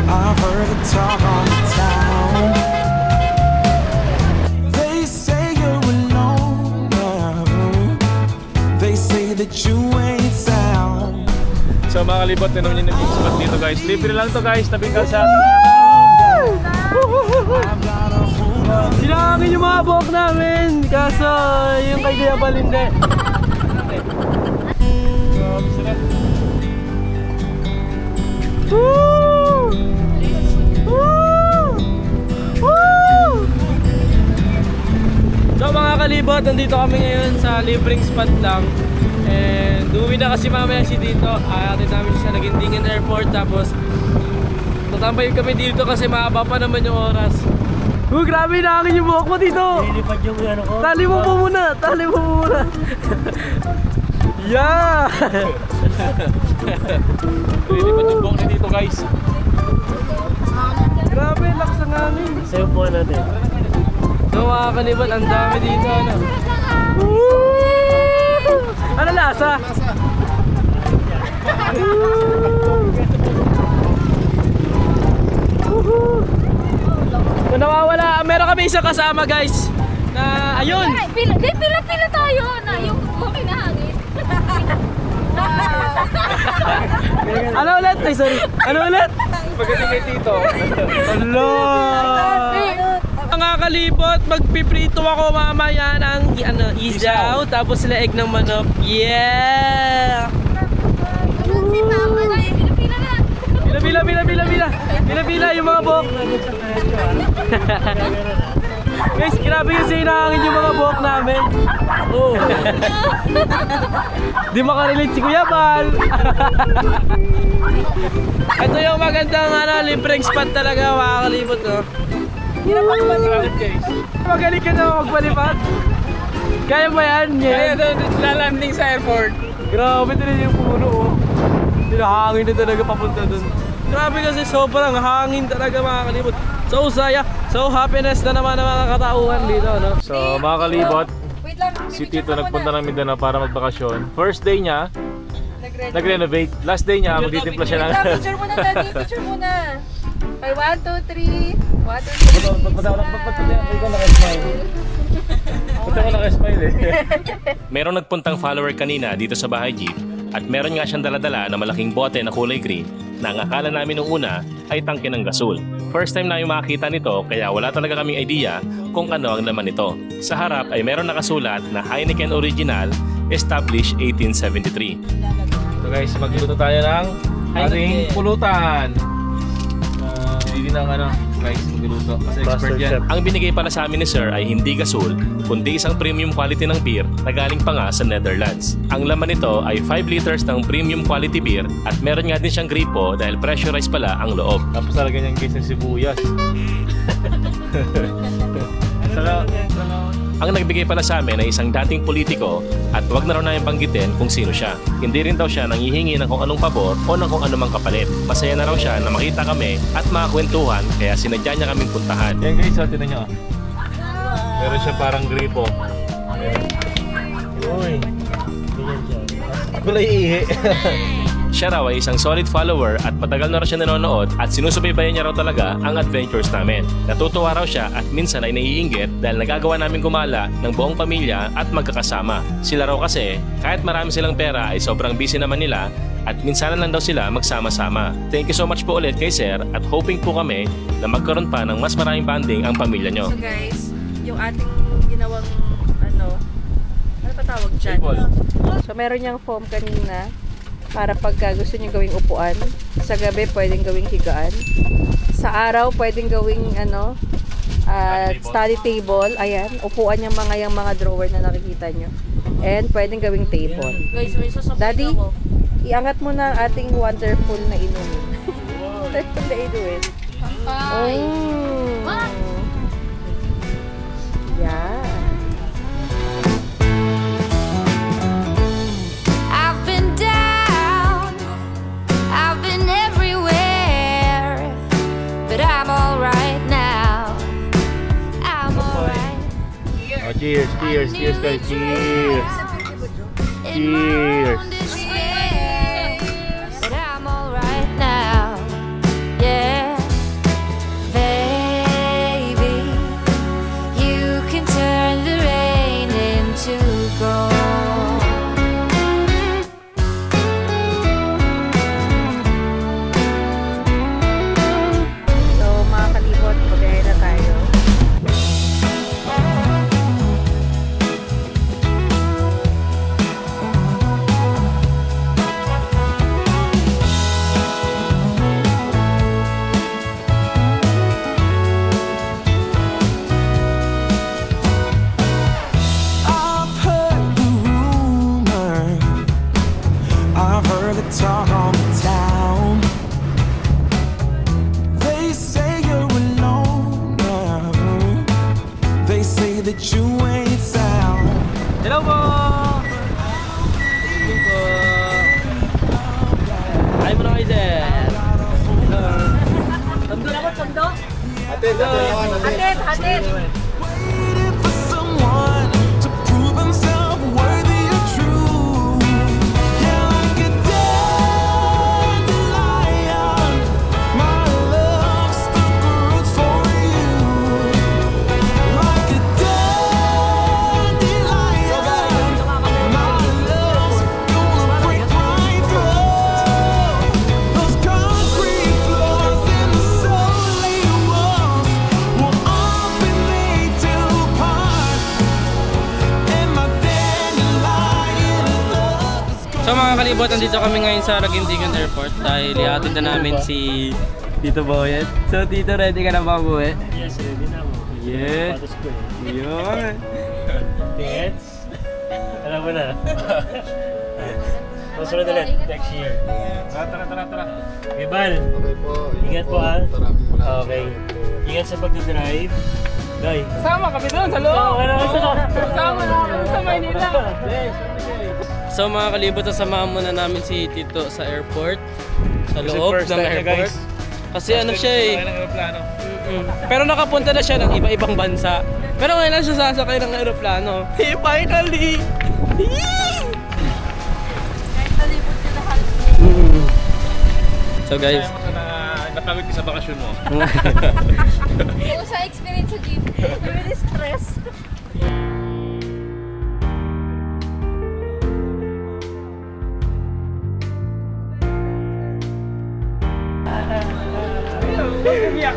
[SPEAKER 7] I've heard the talk on the town. They say you're alone. They say that you ain't sound.
[SPEAKER 2] So mga kalibot, tinong nyo yung spot dito guys. Libre lang to guys, tabing kalsada.
[SPEAKER 4] Sinangin yung mga buhok namin, kaso yung kay Kuya Bal hindi. So mga kalibot, nandito kami ngayon sa libreng spot lang. And uwi na kasi mamaya si Tito. Ayatin namin siya Nagintingan Airport. Tapos tatambay kami dito kasi mahaba pa naman yung oras. Grabe, nangangin yung buhok mo dito.
[SPEAKER 5] Lilipad yung ano ko.
[SPEAKER 4] Tali mo po muna. Tali mo muna. Yeah!
[SPEAKER 2] Lilipad yung buhok na dito guys.
[SPEAKER 4] Grabe, lakas ng hangin.
[SPEAKER 5] Sayo po natin.
[SPEAKER 4] So mga kalibot, ang dami dito. Ano? Ano lasa? Kung nawawala, meron kami isang kasama guys na ayun.
[SPEAKER 13] Pila tayo na yung okay na hangin.
[SPEAKER 4] Ano ulit? Ay sorry. Ano ulit?
[SPEAKER 2] Pagdating kay Tito.
[SPEAKER 4] Hello! Mga kalibot, magpiprito ako mamaya ng isaw, tapos sila egg ng manok. Yeah! Pila yung mga buhok. Guys, grabe kasi hinahangin yung mga buhok namin. Oh. Di makarelate si Kuya Bal. Ito yung magandang libreng spot talaga, mga kalibot. Oh. Magaling ka na magpalipad. Kaya ba yan?
[SPEAKER 8] Kaya doon lalanding sa airport.
[SPEAKER 4] Grabe din yung puno. Oh. Hinahangin na talaga papunta doon. Grabe kasi sobrang hangin talaga, mga kalibot. So saya, so happiness na naman ang mga katauhan dito, no?
[SPEAKER 2] So mga kalibot, si Tito nagpunta ng Mindanao para magbakasyon. First day niya, nag-renovate. Last day niya, magtitimpla siya ng...
[SPEAKER 13] Picture muna, Daddy. Picture muna. Okay, 1, 2, 3. 1, 2, 3.
[SPEAKER 2] Ba't ako naka-smile? Ba't ako naka-smile eh?
[SPEAKER 1] Merong nagpuntang follower kanina dito sa bahay jeep at meron nga siyang daladala na malaking bote na kulay green na ang akala namin nung una ay tangke ng gasol. First time namin makakita nito kaya wala talaga kaming idea kung ano ang laman nito. Sa harap ay meron nakasulat na Heineken Original, established 1873.
[SPEAKER 2] So guys, magluluto tayo ng ating pulutan. Hindi ng guys, magluluto kasi expert yan.
[SPEAKER 1] Ang binigay pala sa amin ni Sir ay hindi gasol, kundi isang premium quality ng beer na galing pa nga sa Netherlands. Ang laman nito ay 5 liters ng premium quality beer at meron nga din siyang gripo dahil pressurized pala ang loob.
[SPEAKER 2] Tapos talaga niyang guys ng sibuyas. Saka,
[SPEAKER 1] ang nagbigay pala sa amin ay isang dating politiko at wag na raw namin banggitin kung sino siya. Hindi rin daw siya nanghihingi ng kung anong pabor o ng kung anumang kapalit. Masaya na raw siya na makita kami at makakwentuhan kaya sinadya niya kaming puntahan.
[SPEAKER 2] yan guys, tinan niyo. Meron siya parang gripo. Uy. Kulay ihi.
[SPEAKER 1] Siya raw ay isang solid follower at matagal na raw siya nanonood at sinusubaybayan niya raw talaga ang adventures namin. Natutuwa raw siya at minsan ay naiinggit dahil nagagawa namin gumala ng buong pamilya at magkakasama. Sila raw kasi, kahit marami silang pera ay sobrang busy naman nila at minsan lang daw sila magsama-sama. Thank you so much po ulit kay Sir at hoping po kami na magkaroon pa ng mas maraming banding ang pamilya nyo.
[SPEAKER 6] So guys, yung ating ginawang ano pa tawag dyan? So meron niyang foam kanina para pagka gusto niyo gawing upuan. Sa gabi pwedeng gawing higaan. Sa araw pwedeng gawing study table. Ayan, upuan yung mga drawer na nakikita nyo. And pwedeng gawing table.
[SPEAKER 13] Guys, may sasabihin
[SPEAKER 6] Daddy,
[SPEAKER 13] ako.
[SPEAKER 6] iangat mo na ang ating wonderful na inumin. Wonderful na inumin.
[SPEAKER 2] Oh, cheers, cheers, cheers guys, cheers. Cheers.
[SPEAKER 7] But I'm alright now. Yeah, baby, you can turn the rain into gold.
[SPEAKER 6] So mga kalibot, pag-ahay na tayo.
[SPEAKER 12] I've heard the rumor, I've heard the talk on the town. They say you're alone now. They say that you ain't sound.
[SPEAKER 4] Hello po! Hello po! Ay mo na kayo, sir! Hello! Tondo na po, tondo!
[SPEAKER 12] Hatid,
[SPEAKER 13] Hatid, hatid.
[SPEAKER 12] waiting for someone to prove himself worthy or true. Yeah, like a dandelion, my love stuck roots for you. Like a dandelion, my love's gonna break right through those concrete floors and the solid walls. Well, I've been made to part, and my dandelion love is
[SPEAKER 4] So mga kalibot, nandito kami ngayon sa Ragintingan Airport dahil ihatid na namin si Tito Boyet. So Tito, ready ka na ba buwi?
[SPEAKER 10] Yes, ready na ako.
[SPEAKER 4] Yeah.
[SPEAKER 10] Patos ko eh.
[SPEAKER 4] Yun.
[SPEAKER 10] Tickets? Alam mo na. Susunod ulit, next year. Tara. Okay, Bal. Okay po. Ingat po ha. Okay. Ingat sa pagdadrive. Guy.
[SPEAKER 8] Kasama kami doon sa loob. Kasama namin sa Maynila.
[SPEAKER 4] So mga kalibot, sasamahan muna namin si Tito sa airport. Sa
[SPEAKER 2] Kasi
[SPEAKER 4] loob
[SPEAKER 2] first
[SPEAKER 4] ng
[SPEAKER 2] time niya,
[SPEAKER 4] airport.
[SPEAKER 2] guys.
[SPEAKER 4] Kasi ano siya eh.
[SPEAKER 2] Ng aeroplano.
[SPEAKER 4] Pero nakapunta na siya ng iba-ibang bansa. Pero ngayon lang siya sasakay ng aeroplano. Hey, finally! Yee! So guys,
[SPEAKER 2] Napagod ka sa bakasyon mo.
[SPEAKER 13] Oo, sa experience sa jeep. Really stress.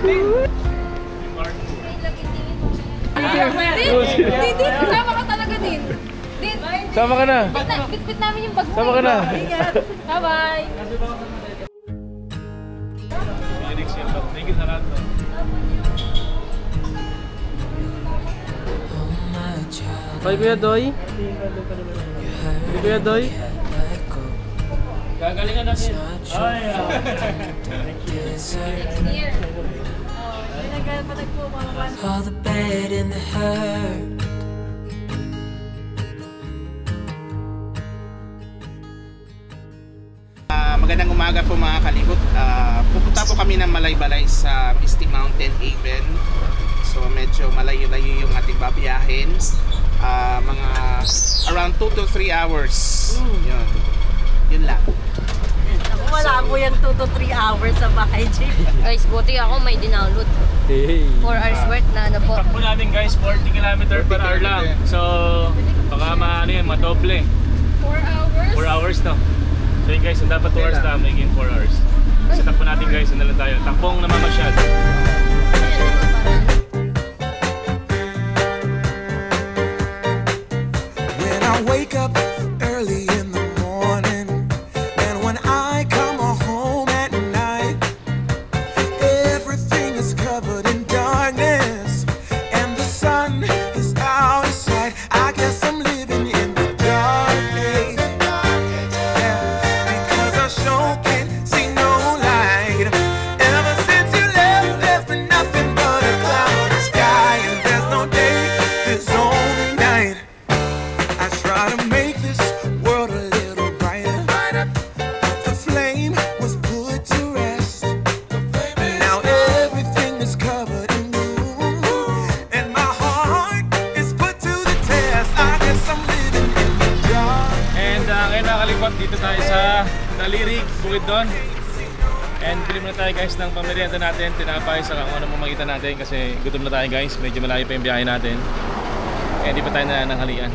[SPEAKER 13] Din, kasama ka talaga din. Din,
[SPEAKER 2] Sama ka na.
[SPEAKER 13] bit namin yung bag mo.
[SPEAKER 2] Sama ka na.
[SPEAKER 13] Ingat. Bye-bye.
[SPEAKER 2] Thank you sa lahat.
[SPEAKER 4] Bye Kuya Doy. Kuya Doy.
[SPEAKER 2] Gagalingan natin.
[SPEAKER 13] Here. May nagpatag po mga
[SPEAKER 7] All the bad and the hurt.
[SPEAKER 14] Magandang umaga po mga kalibot. Pupunta po kami ng Malaybalay sa Misty Mountain Haven. So medyo malayo-layo yung ating babiyahin. Mga around 2 to 3 hours. Yun lang.
[SPEAKER 9] Wala po yung 2 to 3 hours sa bahay, Jeep.
[SPEAKER 15] Guys, buti ako may dinownload. 4 hours worth na ano po.
[SPEAKER 1] Takbo namin guys, 40 km per hour lang. So, baka maano yan, madoble.
[SPEAKER 13] 4 hours?
[SPEAKER 1] 4 hours no. So yun guys, dapat 2 hours na, magiging 4 hours. Kasi takbo natin guys, ano lang tayo. Takbong namamasyal.
[SPEAKER 12] When I wake up early in the morning, and when I come home at night, everything is covered in darkness, and the sun is out of sight. I guess I'm living in the dark age, because I sure can't see no light. Ever since you left
[SPEAKER 1] Nalirig, bukid doon. And bili muna tayo guys ng pamerienda natin, tinapay sa kung ano makita natin kasi gutom na tayo guys, medyo malayo pa yung biyahe natin. Eh di pa tayo nananghalian.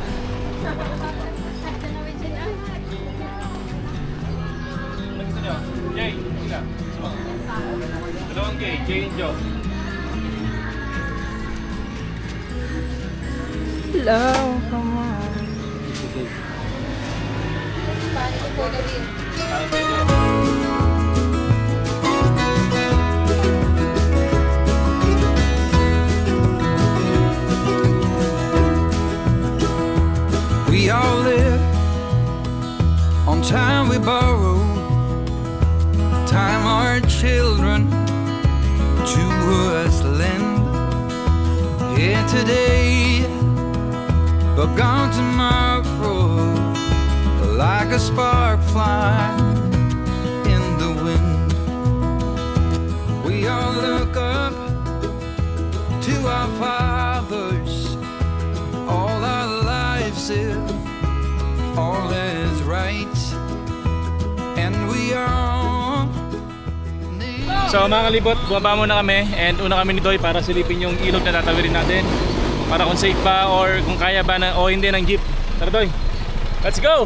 [SPEAKER 1] Ano gusto nyo? Jay, sila. Dalawang Jay, Jay and Joe.
[SPEAKER 13] Hello, come on.
[SPEAKER 16] We all live on time we borrow, time our children to us lend. Here today, but gone tomorrow, like a spark flying in the wind. We all look up to our fathers, all our lives if all is right, and we all
[SPEAKER 1] So mga kalibot, bumaba muna kami and una kami ni Doy para silipin yung ilog na tatawirin natin para kung safe ba or kung kaya ba na, o hindi ng jeep. Tara Doy, let's go!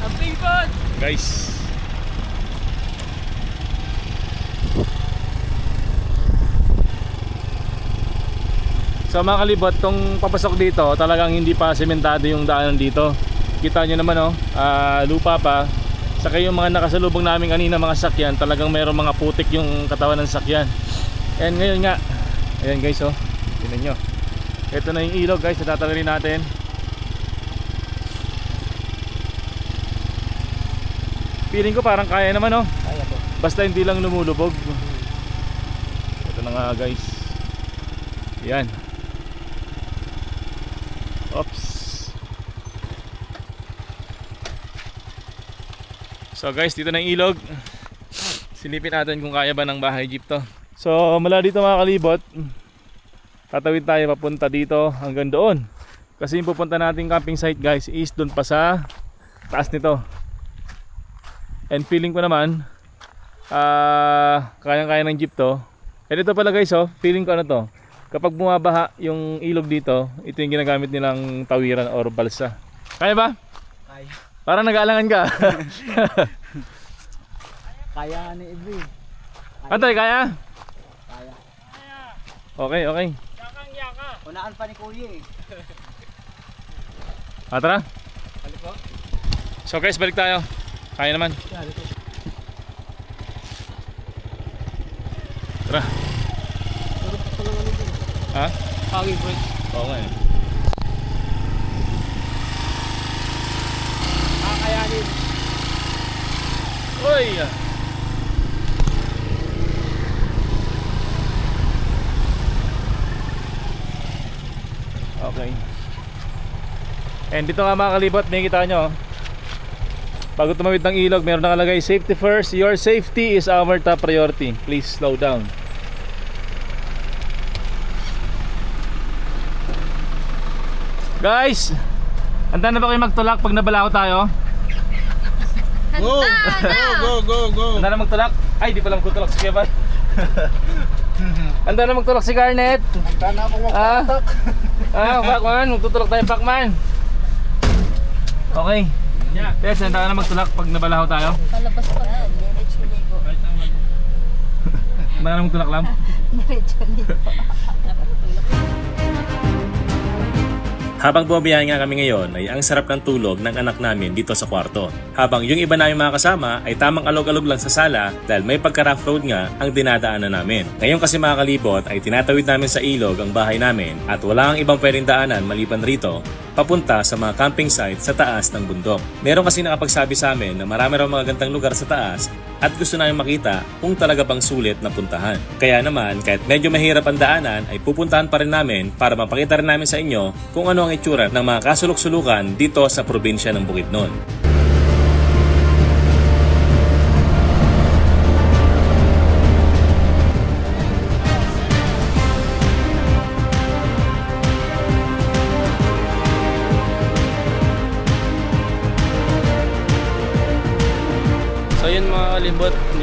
[SPEAKER 8] Ang pingpon!
[SPEAKER 1] Guys, so mga kalibot, tong papasok dito talagang hindi pa sementado yung daanan dito. Kita nyo naman oh, lupa pa. Saka yung mga nakasalubong namin kanina mga sakyan, talagang mayroong mga putik yung katawan ng sakyan. And ngayon nga, ayan guys oh, tingnan nyo, ito na yung ilog guys na tatawirin natin. Feeling ko parang kaya naman oh, kaya po. Basta hindi lang lumulubog. Ito na nga guys, yan. Oops. So guys, dito na yung ilog. Silipin natin kung kaya ba ng bahay jeep to. So mula dito mga kalibot, tatawid tayo papunta dito hanggang doon. Kasi yung pupunta natin camping site guys is doon pa sa taas nito. And feeling ko naman kayang-kaya ng jeep to. And ito pala guys oh, feeling ko ano to, kapag bumabaha yung ilog dito, ito yung ginagamit nilang tawiran or balsa. Kaya ba?
[SPEAKER 5] Kaya.
[SPEAKER 1] Parang nag-aalangan ka.
[SPEAKER 5] Kaya ni Ibi.
[SPEAKER 1] Antay, kaya?
[SPEAKER 5] Kaya.
[SPEAKER 1] Okay, okay.
[SPEAKER 8] Yakang yaka.
[SPEAKER 5] Unaan pa ni Kuya eh.
[SPEAKER 1] Tara.
[SPEAKER 8] Balik po.
[SPEAKER 1] So guys, balik tayo. Kaya naman. Tara. Ha?
[SPEAKER 8] Pagi bro.
[SPEAKER 1] Oo nga eh.
[SPEAKER 8] Kakayanin.
[SPEAKER 1] Uy! Okay. And dito nga mga kalibot, makikita nyo bago tumawid ng ilog, meron nakalagay safety first, your safety is our top priority, please slow down. Guys, handa na ba kayo magtulak pag nabalaw tayo?
[SPEAKER 14] Go! Go!
[SPEAKER 1] Handa na magtulak? Ay, di pala magtulak si Kevin. Handa na magtulak si Garnet.
[SPEAKER 14] Handa na ako magtulak.
[SPEAKER 1] Pakman, magtutulak tayo Pakman. Okay. Yes, handa na magtulak pag nabalaw tayo.
[SPEAKER 15] Palabas pa.
[SPEAKER 1] Handa na magtulak lang. Habang bumabiyahe nga kami ngayon ay ang sarap ng tulog ng anak namin dito sa kwarto. Habang yung iba namin mga kasama ay tamang alog-alog lang sa sala dahil may pagka-rough road nga ang dinadaanan namin. Ngayon kasi mga kalibot ay tinatawid namin sa ilog ang bahay namin at wala ang ibang pwedeng daanan maliban rito papunta sa mga camping site sa taas ng bundok. Meron kasi nakapagsabi sa amin na marami raw mga gandang lugar sa taas at gusto namin makita kung talaga bang sulit na puntahan. Kaya naman kahit medyo mahirap ang daanan ay pupuntahan pa rin namin para mapakita rin namin sa inyo kung ano ang itsura ng mga kasulok-sulukan dito sa probinsya ng Bukidnon.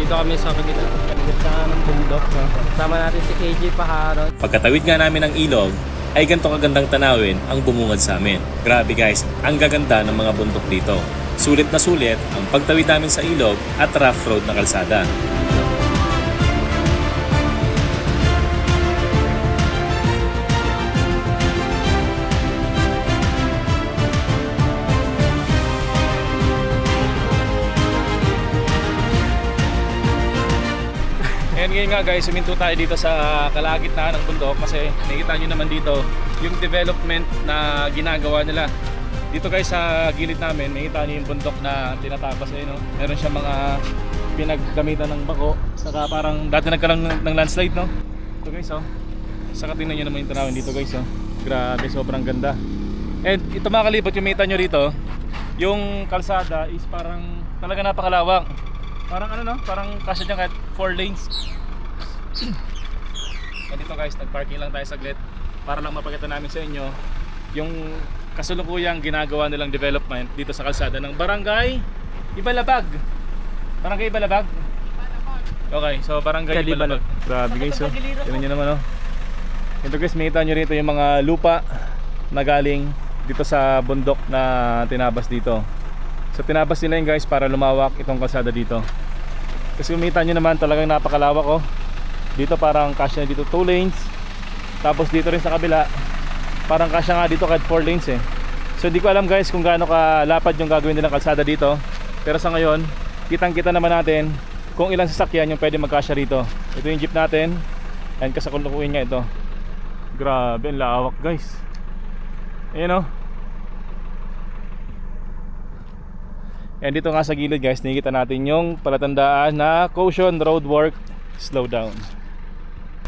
[SPEAKER 4] Dito kami sa kagitan ng bundok. No? Kasama natin si KJ Paharot.
[SPEAKER 1] Pagkatawid nga namin ng ilog, ay ganito kagandang tanawin ang bumungad sa amin. Grabe guys, ang gaganda ng mga bundok dito. Sulit na sulit ang pagtawid namin sa ilog at rough road na kalsada. Ngayon nga guys, suminto tayo dito sa kalagitnaan ng bundok kasi nakikita nyo naman dito yung development na ginagawa nila. Dito guys sa gilid namin, nakikita nyo yung bundok na tinatapas eh, no? Meron siya mga pinaggamitan ng bako, saka parang dati nagkaroon ng landslide, no? Ito guys, oh. Saka tingnan nyo naman yung tanawin dito guys, oh. Grabe, sobrang ganda. And ito mga kalibot, yung makita nyo rito, yung kalsada is parang talaga napakalawak. Parang ano, no? Parang kasya dyan kahit 4 lanes. Dito guys, nag-parking lang tayo saglit para lang mapakita namin sa inyo yung kasulukuyang ginagawa nilang development dito sa kalsada ng Barangay Ibalabag. Barangay Ibalabag? Okay, so Barangay Ibalabag. Grabe guys, oh. Tignan nyo naman, oh. Ito guys, makita nyo rito yung mga lupa na galing dito sa bundok na tinabas dito. So tinabas nila yun guys para lumawak itong kalsada dito. Kasi kumita nyo naman talagang napakalawak, oh. Dito parang kasya dito 2 lanes. Tapos dito rin sa kabila parang kasya nga dito kahit 4 lanes eh. So di ko alam guys kung gaano kalapad yung gagawin nilang kalsada dito. Pero sa ngayon, kitang-kita naman natin kung ilang sasakyan yung pwede magkasya rito. Ito yung jeep natin. And kasakulukuin nga ito. Grabe, ang lawak guys. Ayan, oh. And dito nga sa gilid guys, nakikita natin yung palatandaan na caution road work, slow down.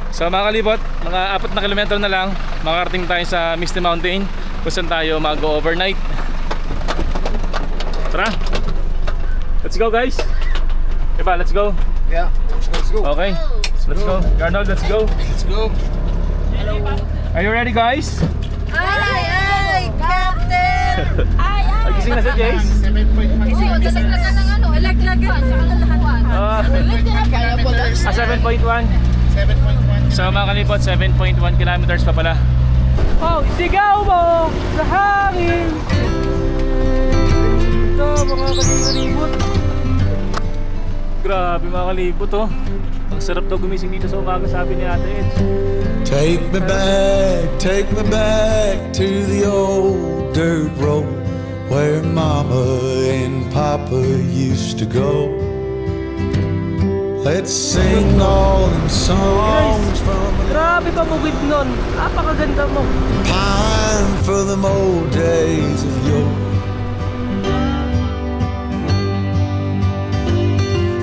[SPEAKER 1] So mga kalibot, mga 4 na kilometro na lang makarating tayo sa Misty Mountain kung saan tayo mag-overnight. Tara, let's go guys. Diba, let's go.
[SPEAKER 14] Yeah, let's go.
[SPEAKER 1] Okay, let's go. Arnold, let's go.
[SPEAKER 14] Let's go.
[SPEAKER 1] Are you ready guys?
[SPEAKER 9] Ay, Captain!
[SPEAKER 1] Ay, gising na si Jace.
[SPEAKER 9] 7.1. Gising na ka ng ano, electric at saka lahat.
[SPEAKER 1] 7.1. So mga kalibot, 7.1 kilometers pa pala.
[SPEAKER 4] Oh, isigaw mo sa hangin. Ito mga kalibot.
[SPEAKER 1] Grabe mga kalibot, oh. Ang sarap daw gumising dito sa umaga, sabi ni Ate Ed.
[SPEAKER 16] Take me back to the old dirt road where Mama and Papa used to go. Let's sing all them songs from
[SPEAKER 4] grabe pa bukid nun. Napakaganda mo.
[SPEAKER 16] Pine for them old days of yore.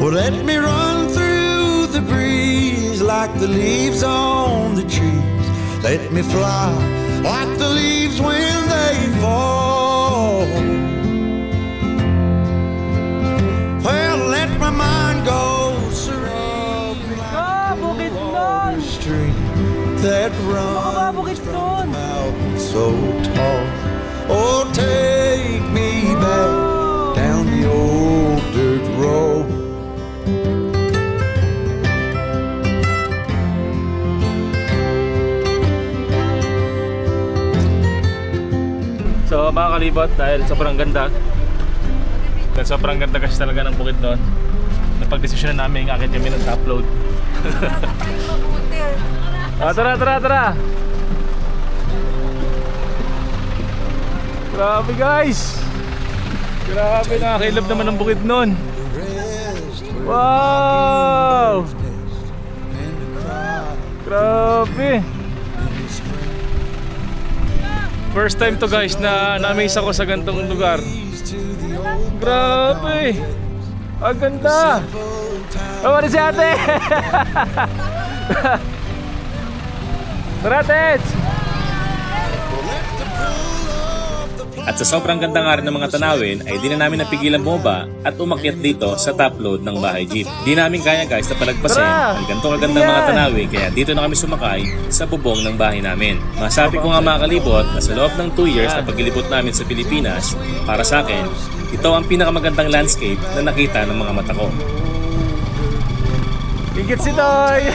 [SPEAKER 16] Well, let me run through the breeze like the leaves on the trees. Let me fly like the leaves when they fall. Well, let my mind go that runs from a mountain so tall. Oh, take me back down the old dirt road.
[SPEAKER 1] So mga kalibot, dahil sobrang ganda kasi talaga ng bukid doon, napag-desisyon na namin akit kami ng upload. Tara. Grabe guys. Grabe, nakakilab naman ang bukid nun. Wow. Grabe. First time to guys na na-amaze ako sa ganitong lugar. Grabe. Ang ganda. Oh, ano si ate? At sa sobrang ganda nga rin ng mga tanawin ay di na namin napigilan bumaba at umakyat dito sa top load ng bahay jeep. Di namin kaya guys na palagpasin ang ganito kagandang mga tanawin, kaya dito na kami sumakay sa bubong ng bahay namin. Masabi ko nga mga kalibot na sa loob ng 2 years na paglilibot namin sa Pilipinas, para sa akin, ito ang pinakamagandang landscape na nakita ng mga mata ko.
[SPEAKER 2] Higit si Toy!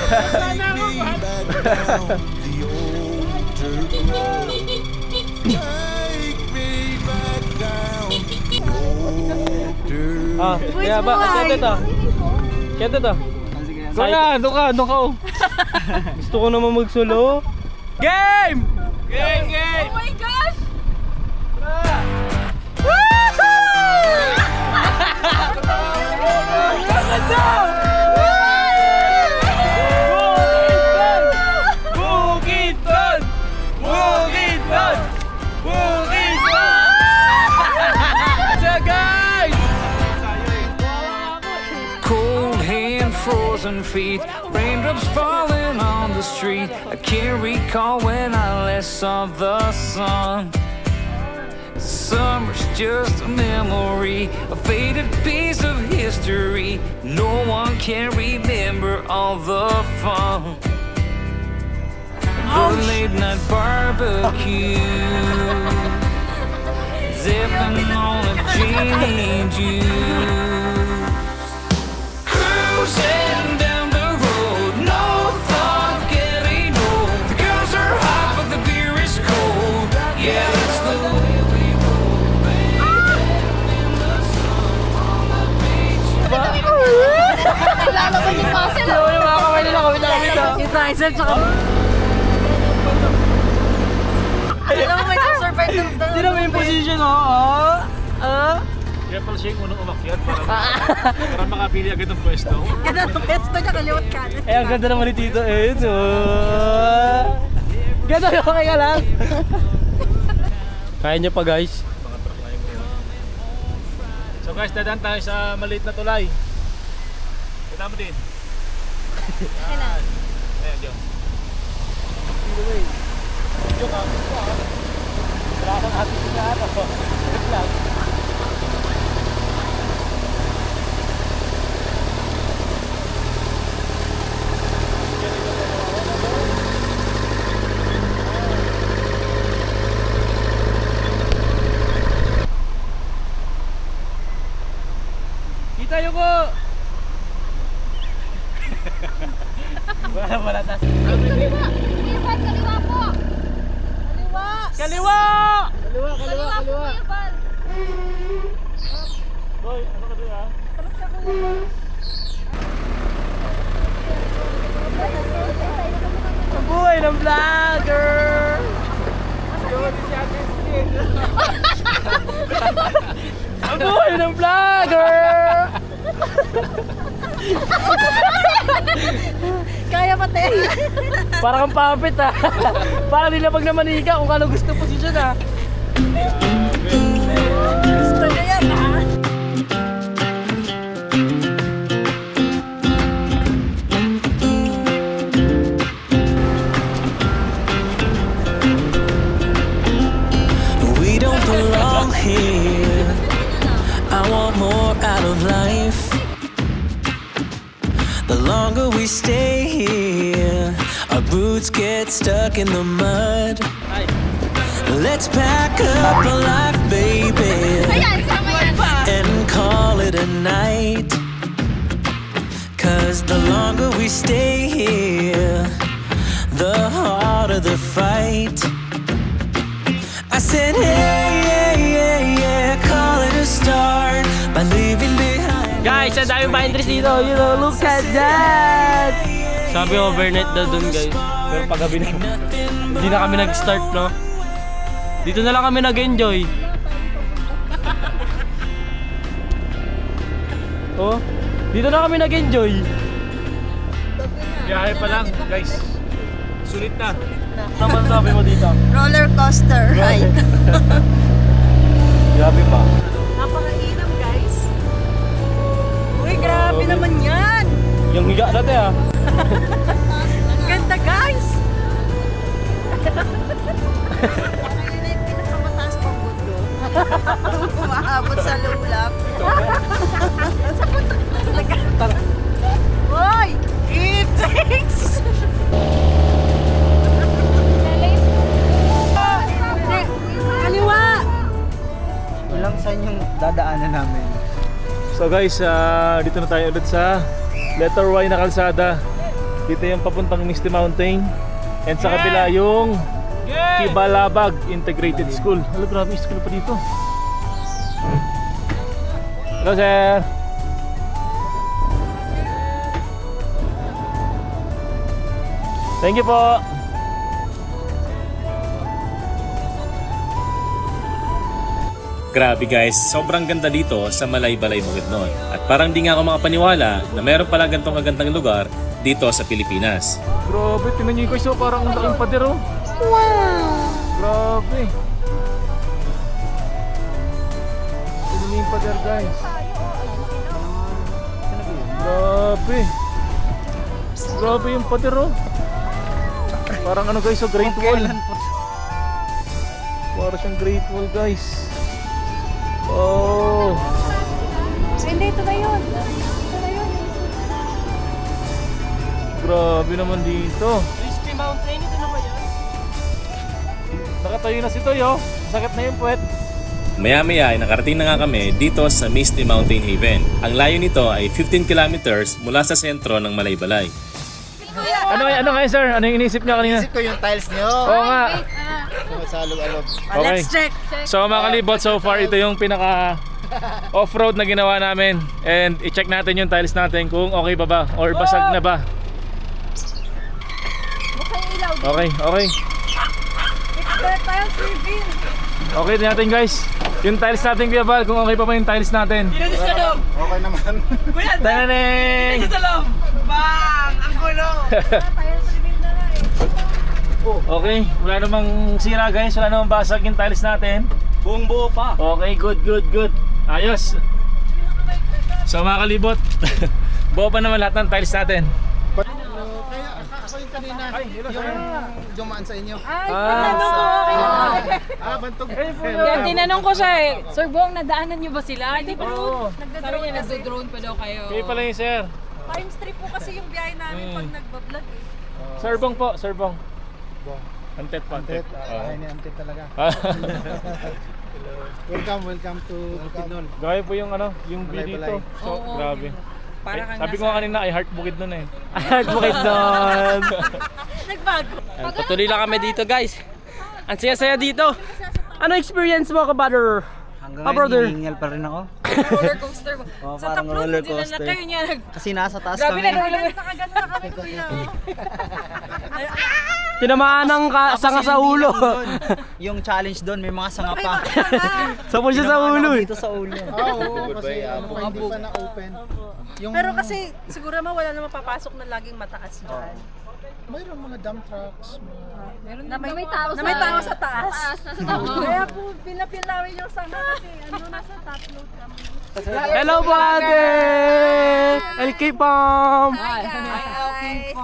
[SPEAKER 4] Ah, kaya ba? Kaya ito. Kaya ito.
[SPEAKER 2] Doon ka.
[SPEAKER 4] Gusto ko naman mag-solo.
[SPEAKER 2] Game!
[SPEAKER 13] Oh my gosh!
[SPEAKER 7] Cold hand, frozen feet, raindrops falling on the street. I can't recall when I last saw the sun. Summer's just a memory, a faded piece of history. No one can remember all the fun. The late night barbecue, zipping on a gin and juice, cruising down the road, no thought getting old. The girls are hot but the beer is cold. Yeah, that's the way we roll, baby. In the sun, on the beach.
[SPEAKER 13] Lalo ba yung muscle?
[SPEAKER 4] Lalo yung mga kamay nila kami namin ah.
[SPEAKER 13] Yung tricep tsaka... Alam mo, may survive ng...
[SPEAKER 4] Hindi naman yung position
[SPEAKER 1] Kaya pala siya yung unang umakyat para makapili agad ng pwesto.
[SPEAKER 13] Ganda ng pwesto niya, kaliwat ka.
[SPEAKER 4] Eh, ang ganda naman ni Tito Enzo. Ganda na, okay ka lang. Kaya niyo pa guys.
[SPEAKER 1] So guys, dadaan tayo sa maliit na tulay. Kita mo din. Ayan. Ayan, Diyo. Diyo ka. Wala kang ating sinara. Wait lang.
[SPEAKER 4] Kita yun ko! Wala tas.
[SPEAKER 13] Kaliwa po!
[SPEAKER 4] Kaliwa!
[SPEAKER 13] Kaliwa!
[SPEAKER 1] Boy, ano ka doon ha?
[SPEAKER 4] Ang buhay ng vlogger! Ang buhay ng vlogger!
[SPEAKER 13] Kaya pati!
[SPEAKER 4] Parang kang puppet ha! Parang nila pag namanika kung ano gusto posisyon ha!
[SPEAKER 13] Gusto niya yan ha!
[SPEAKER 7] We don't belong here. I want more out of life. The longer we stay here, our boots get stuck in the mud. Let's pack up a life, baby, and call it a night. 'Cause the longer we stay here, the harder the fight. I said, hey, call it a start by leaving behind.
[SPEAKER 4] Guys, ang daming pa-entries dito. You know, look at that! Sabi overnight daw dun guys. Pero paggabi na. Hindi na kami nag-start, no? Dito na lang kami nag-enjoy. Oh, dito na kami nag-enjoy.
[SPEAKER 1] Biyahe pa lang, guys. Sulit na.
[SPEAKER 4] Naman sabi mo dito?
[SPEAKER 9] Roller coaster ride.
[SPEAKER 4] Grabe pa.
[SPEAKER 9] Napakainam, guys. Uy, grabe naman yan.
[SPEAKER 4] Yung higa natin ah.
[SPEAKER 9] Ang ganda, guys. Yun na yung pinakamataas pang gundo. Umahabot sa lulap. Sa punta talaga. Uy, it takes. Kaliwa!
[SPEAKER 5] Walang sign yung dadaanan namin.
[SPEAKER 2] So guys, dito na tayo ulit sa letter Y na kalsada. Dito yung papuntang Misty Mountain. And sa kabila yung Kibalabag Integrated School. Hello, grabe yung school pa dito. Hello, sir. Thank you po.
[SPEAKER 1] Grabe guys, sobrang ganda dito sa Malaybalay, Bukidnon. At parang di nga ako makapaniwala na meron pala gantong kagandang lugar dito sa Pilipinas.
[SPEAKER 2] Grabe, tingnan nyo guys, parang ang laking pader oh. Wow! Grabe. Tingnan nyo yung pader guys. Grabe. Grabe yung pader oh. Parang ano guys, oh, Great Wall. Parang siyang Great Wall guys. Oh.
[SPEAKER 13] Hindi, ito na yun. Ito na yun.
[SPEAKER 2] Grabe naman dito.
[SPEAKER 4] Misty Mountain, ito na ba yan?
[SPEAKER 2] Nakatayo na si Toyo. Sakit na yung puwet.
[SPEAKER 1] Maya-maya ay nakarating na nga kami dito sa Misty Mountain Haven. Ang layo nito ay 15 kilometers mula sa sentro ng Malaybalay.
[SPEAKER 2] Ano nga sir? Ano yung inisip niyo kanina?
[SPEAKER 5] Inisip ko yung tiles niyo.
[SPEAKER 2] Oo nga.
[SPEAKER 5] Sa alog-alog.
[SPEAKER 2] Okay.
[SPEAKER 5] Let's check.
[SPEAKER 2] So mga kalibot, so far ito yung pinaka off-road na ginawa namin. And i-check natin yung tiles natin kung okay pa ba or basag na ba. Okay, okay. Okay din natin guys. Yung tiles natin, Kuya Val, kung okay pa ba yung tiles natin.
[SPEAKER 5] Okay naman.
[SPEAKER 3] Kuya,
[SPEAKER 2] Tananeng!
[SPEAKER 3] sa loob. Bang! Ang gulo!
[SPEAKER 2] Okay, wala namang sira guys, wala namang basag yung tiles natin.
[SPEAKER 4] Buong buo pa.
[SPEAKER 2] Okay, good. Ayos. So mga kalibot, buo pa naman lahat ng tiles natin.
[SPEAKER 5] Ako yung kanina, yung dumaan sa inyo.
[SPEAKER 13] Bantog.
[SPEAKER 5] Bantog.
[SPEAKER 13] Tinanong ko siya eh, Sir Bong, nadaanan niyo ba sila? Hindi po. Sabi niya, nagdo-drone pa daw kayo.
[SPEAKER 2] Kayo pala yung sir.
[SPEAKER 13] Times 3 po kasi yung biyahe namin pag nagbablog eh.
[SPEAKER 2] Sir Bong po, Sir Bong. Antet po, antet.
[SPEAKER 5] Bahay ni Antet talaga. Welcome to Bukidnon.
[SPEAKER 2] Gaya po yung ano, yung view dito. So, grabe. Sabi ko nga kanina, I heart Bukidnon eh. I heart Bukidnon.
[SPEAKER 13] Nagbago.
[SPEAKER 4] Patuloy lang kami dito guys. Ang saya-saya dito. Ano experience mo ka, brother?
[SPEAKER 5] Hanggang
[SPEAKER 4] brother.
[SPEAKER 5] hihingal pa rin ako.
[SPEAKER 13] Roller coaster ba? Sa
[SPEAKER 5] parang
[SPEAKER 13] taplot,
[SPEAKER 5] roller
[SPEAKER 13] hindi na
[SPEAKER 5] coaster.
[SPEAKER 13] kayo niya
[SPEAKER 5] Kasi nasa taas
[SPEAKER 13] Grabe
[SPEAKER 5] kami.
[SPEAKER 13] na nakagano na kami kuya.
[SPEAKER 4] Tinamaan ng sanga sa ulo.
[SPEAKER 5] Yung challenge doon, may mga sanga pa.
[SPEAKER 4] Sapon siya sa ulo eh.
[SPEAKER 5] Dito sa ulo. Oo, kasi hindi pa na-open.
[SPEAKER 6] Pero kasi siguro naman wala na mapapasok na laging mataas dyan.
[SPEAKER 5] Mayroon mga dump trucks.
[SPEAKER 13] Na may tao
[SPEAKER 6] sa taas. Kaya po pinapil namin yung sanga kasi nasa top load kami.
[SPEAKER 4] Hello, brother! LK Pom!
[SPEAKER 6] Hi guys!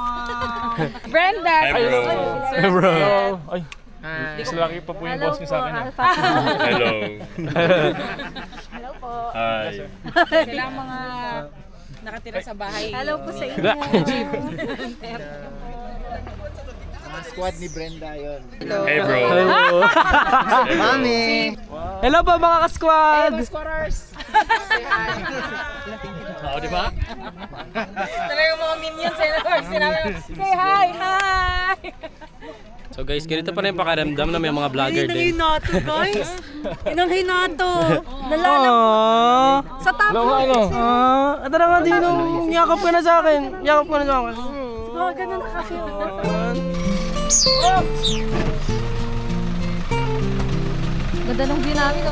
[SPEAKER 13] Brenda!
[SPEAKER 2] Hi bro! Ay, mas laki pa po yung boss niyo sa akin.
[SPEAKER 1] Hello!
[SPEAKER 13] Hello po!
[SPEAKER 1] Hi!
[SPEAKER 13] Silang mga nakatira sa bahay.
[SPEAKER 6] Hello po sa inyo!
[SPEAKER 5] Squad ni Brenda yun.
[SPEAKER 1] Hey bro!
[SPEAKER 4] Hello!
[SPEAKER 5] Mami!
[SPEAKER 4] Hello po mga ka-squad!
[SPEAKER 13] Hey, squatters!
[SPEAKER 4] Oo, di ba?
[SPEAKER 13] Talagang mga minions eh. Say hi! Hi!
[SPEAKER 4] So guys, ganito pa na yung pakiramdam na may mga vlogger
[SPEAKER 6] Inang
[SPEAKER 4] din.
[SPEAKER 6] hinato guys! Inang hinato! Nalalap! Sa top load!
[SPEAKER 4] Ito naman din yung yakap ka na sa akin. Yakap ka na sa akin.
[SPEAKER 6] Mga ganun na kasi.
[SPEAKER 13] Ganda nung view namin.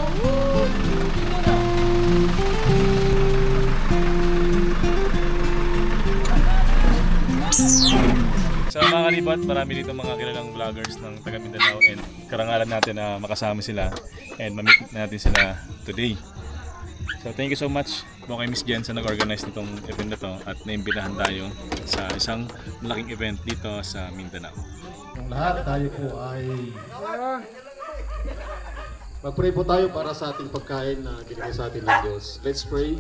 [SPEAKER 2] So mga kalibot, marami dito mga kilalang vloggers ng taga Mindanao and karangalan natin na makasama sila and ma-meet natin sila today. So thank you so much po kay Miss Jen sa nag-organize nitong event na to at naimbitahan tayo sa isang malaking event dito sa Mindanao.
[SPEAKER 17] Ang lahat tayo po ay mag-pray po tayo para sa ating pagkain na binigay sa atin ng Diyos. Let's pray.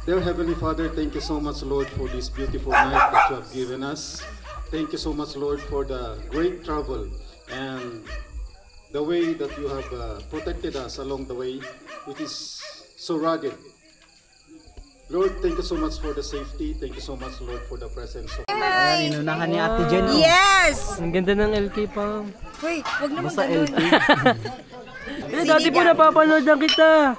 [SPEAKER 17] Dear Heavenly Father, thank you so much Lord for this beautiful night that you have given us. Thank you so much Lord for the great travel and the way that you have protected us along the way, which is so rugged. Lord, thank you so much for the safety. Thank you so much, Lord, for the presence of...
[SPEAKER 18] Ayan, inunahan ni Ate Jen.
[SPEAKER 9] Yes!
[SPEAKER 4] Ang ganda ng LK pa.
[SPEAKER 9] Uy, wag naman
[SPEAKER 18] Basta
[SPEAKER 9] ganun.
[SPEAKER 18] LK.
[SPEAKER 4] Dati po napapanood lang kita.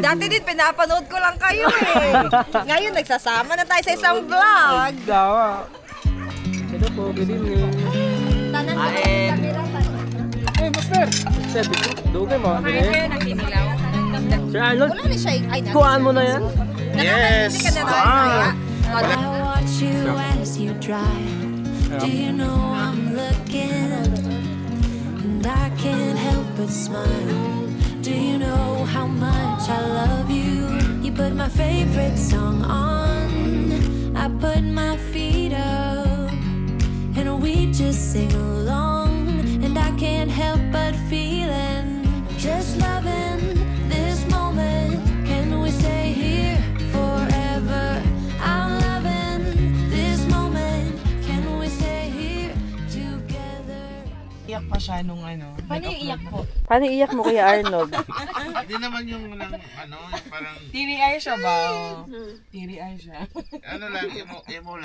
[SPEAKER 9] Dati din pinapanood ko lang kayo eh. Ngayon nagsasama na tayo sa isang vlog.
[SPEAKER 4] Dawa. Hello po, good evening.
[SPEAKER 18] Hey, Master!
[SPEAKER 4] Sir, dugay mo.
[SPEAKER 13] Kaya nagtinilaw.
[SPEAKER 4] Sir Arnold,
[SPEAKER 9] Wala na siya. Ay,
[SPEAKER 4] kuhaan mo na yan.
[SPEAKER 14] Yes!
[SPEAKER 9] Hindi ka na nakasaya.
[SPEAKER 19] I watch you as you drive. Do you know I'm looking? And I can't help but smile. Do you know how much I love you? You put my favorite song on. I put my feet up. And we just sing along. And I can't help but feeling just loving this moment. Can we stay here forever? I'm loving this moment. Can we stay here together?
[SPEAKER 18] Iyak pa siya nung ano.
[SPEAKER 13] Paano yung iyak po?
[SPEAKER 6] Paano iyak mo Kuya Arnold?
[SPEAKER 14] Hindi naman yung yung parang
[SPEAKER 18] Teary-eye siya ba? Teary-eye siya.
[SPEAKER 14] ano lang, emo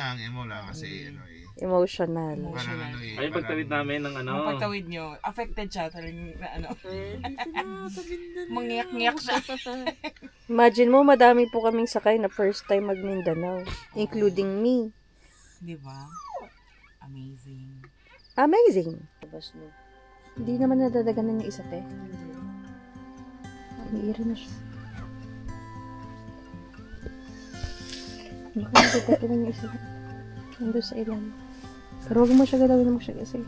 [SPEAKER 14] lang kasi ano
[SPEAKER 6] Emotional.
[SPEAKER 14] parang ano
[SPEAKER 1] Ay, pagtawid namin ng ano.
[SPEAKER 18] Ang pagtawid nyo, affected siya talagang na ano. Mangiyak-ngiyak siya.
[SPEAKER 6] Imagine mo, madami po kaming sakay na first time mag Mindanao. Including me.
[SPEAKER 18] Di ba? Amazing.
[SPEAKER 6] Amazing. Hindi naman nadadaganan yung isa, te. Umiiri na siya. Baka nadadaganan yung isa. Nandun sa ilan. Pero huwag mo siya galawin mo siya kasi.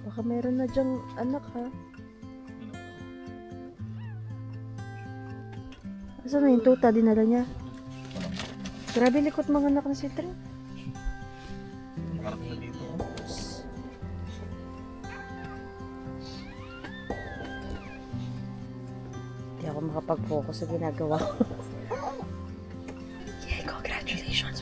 [SPEAKER 6] Baka meron na dyang anak, ha? Asa na yung tuta? Dinala niya. Grabe likot mga anak na si Trin.
[SPEAKER 2] Nakarating na dito.
[SPEAKER 6] Hindi ako makapag-focus sa ginagawa ko. Yay, congratulations,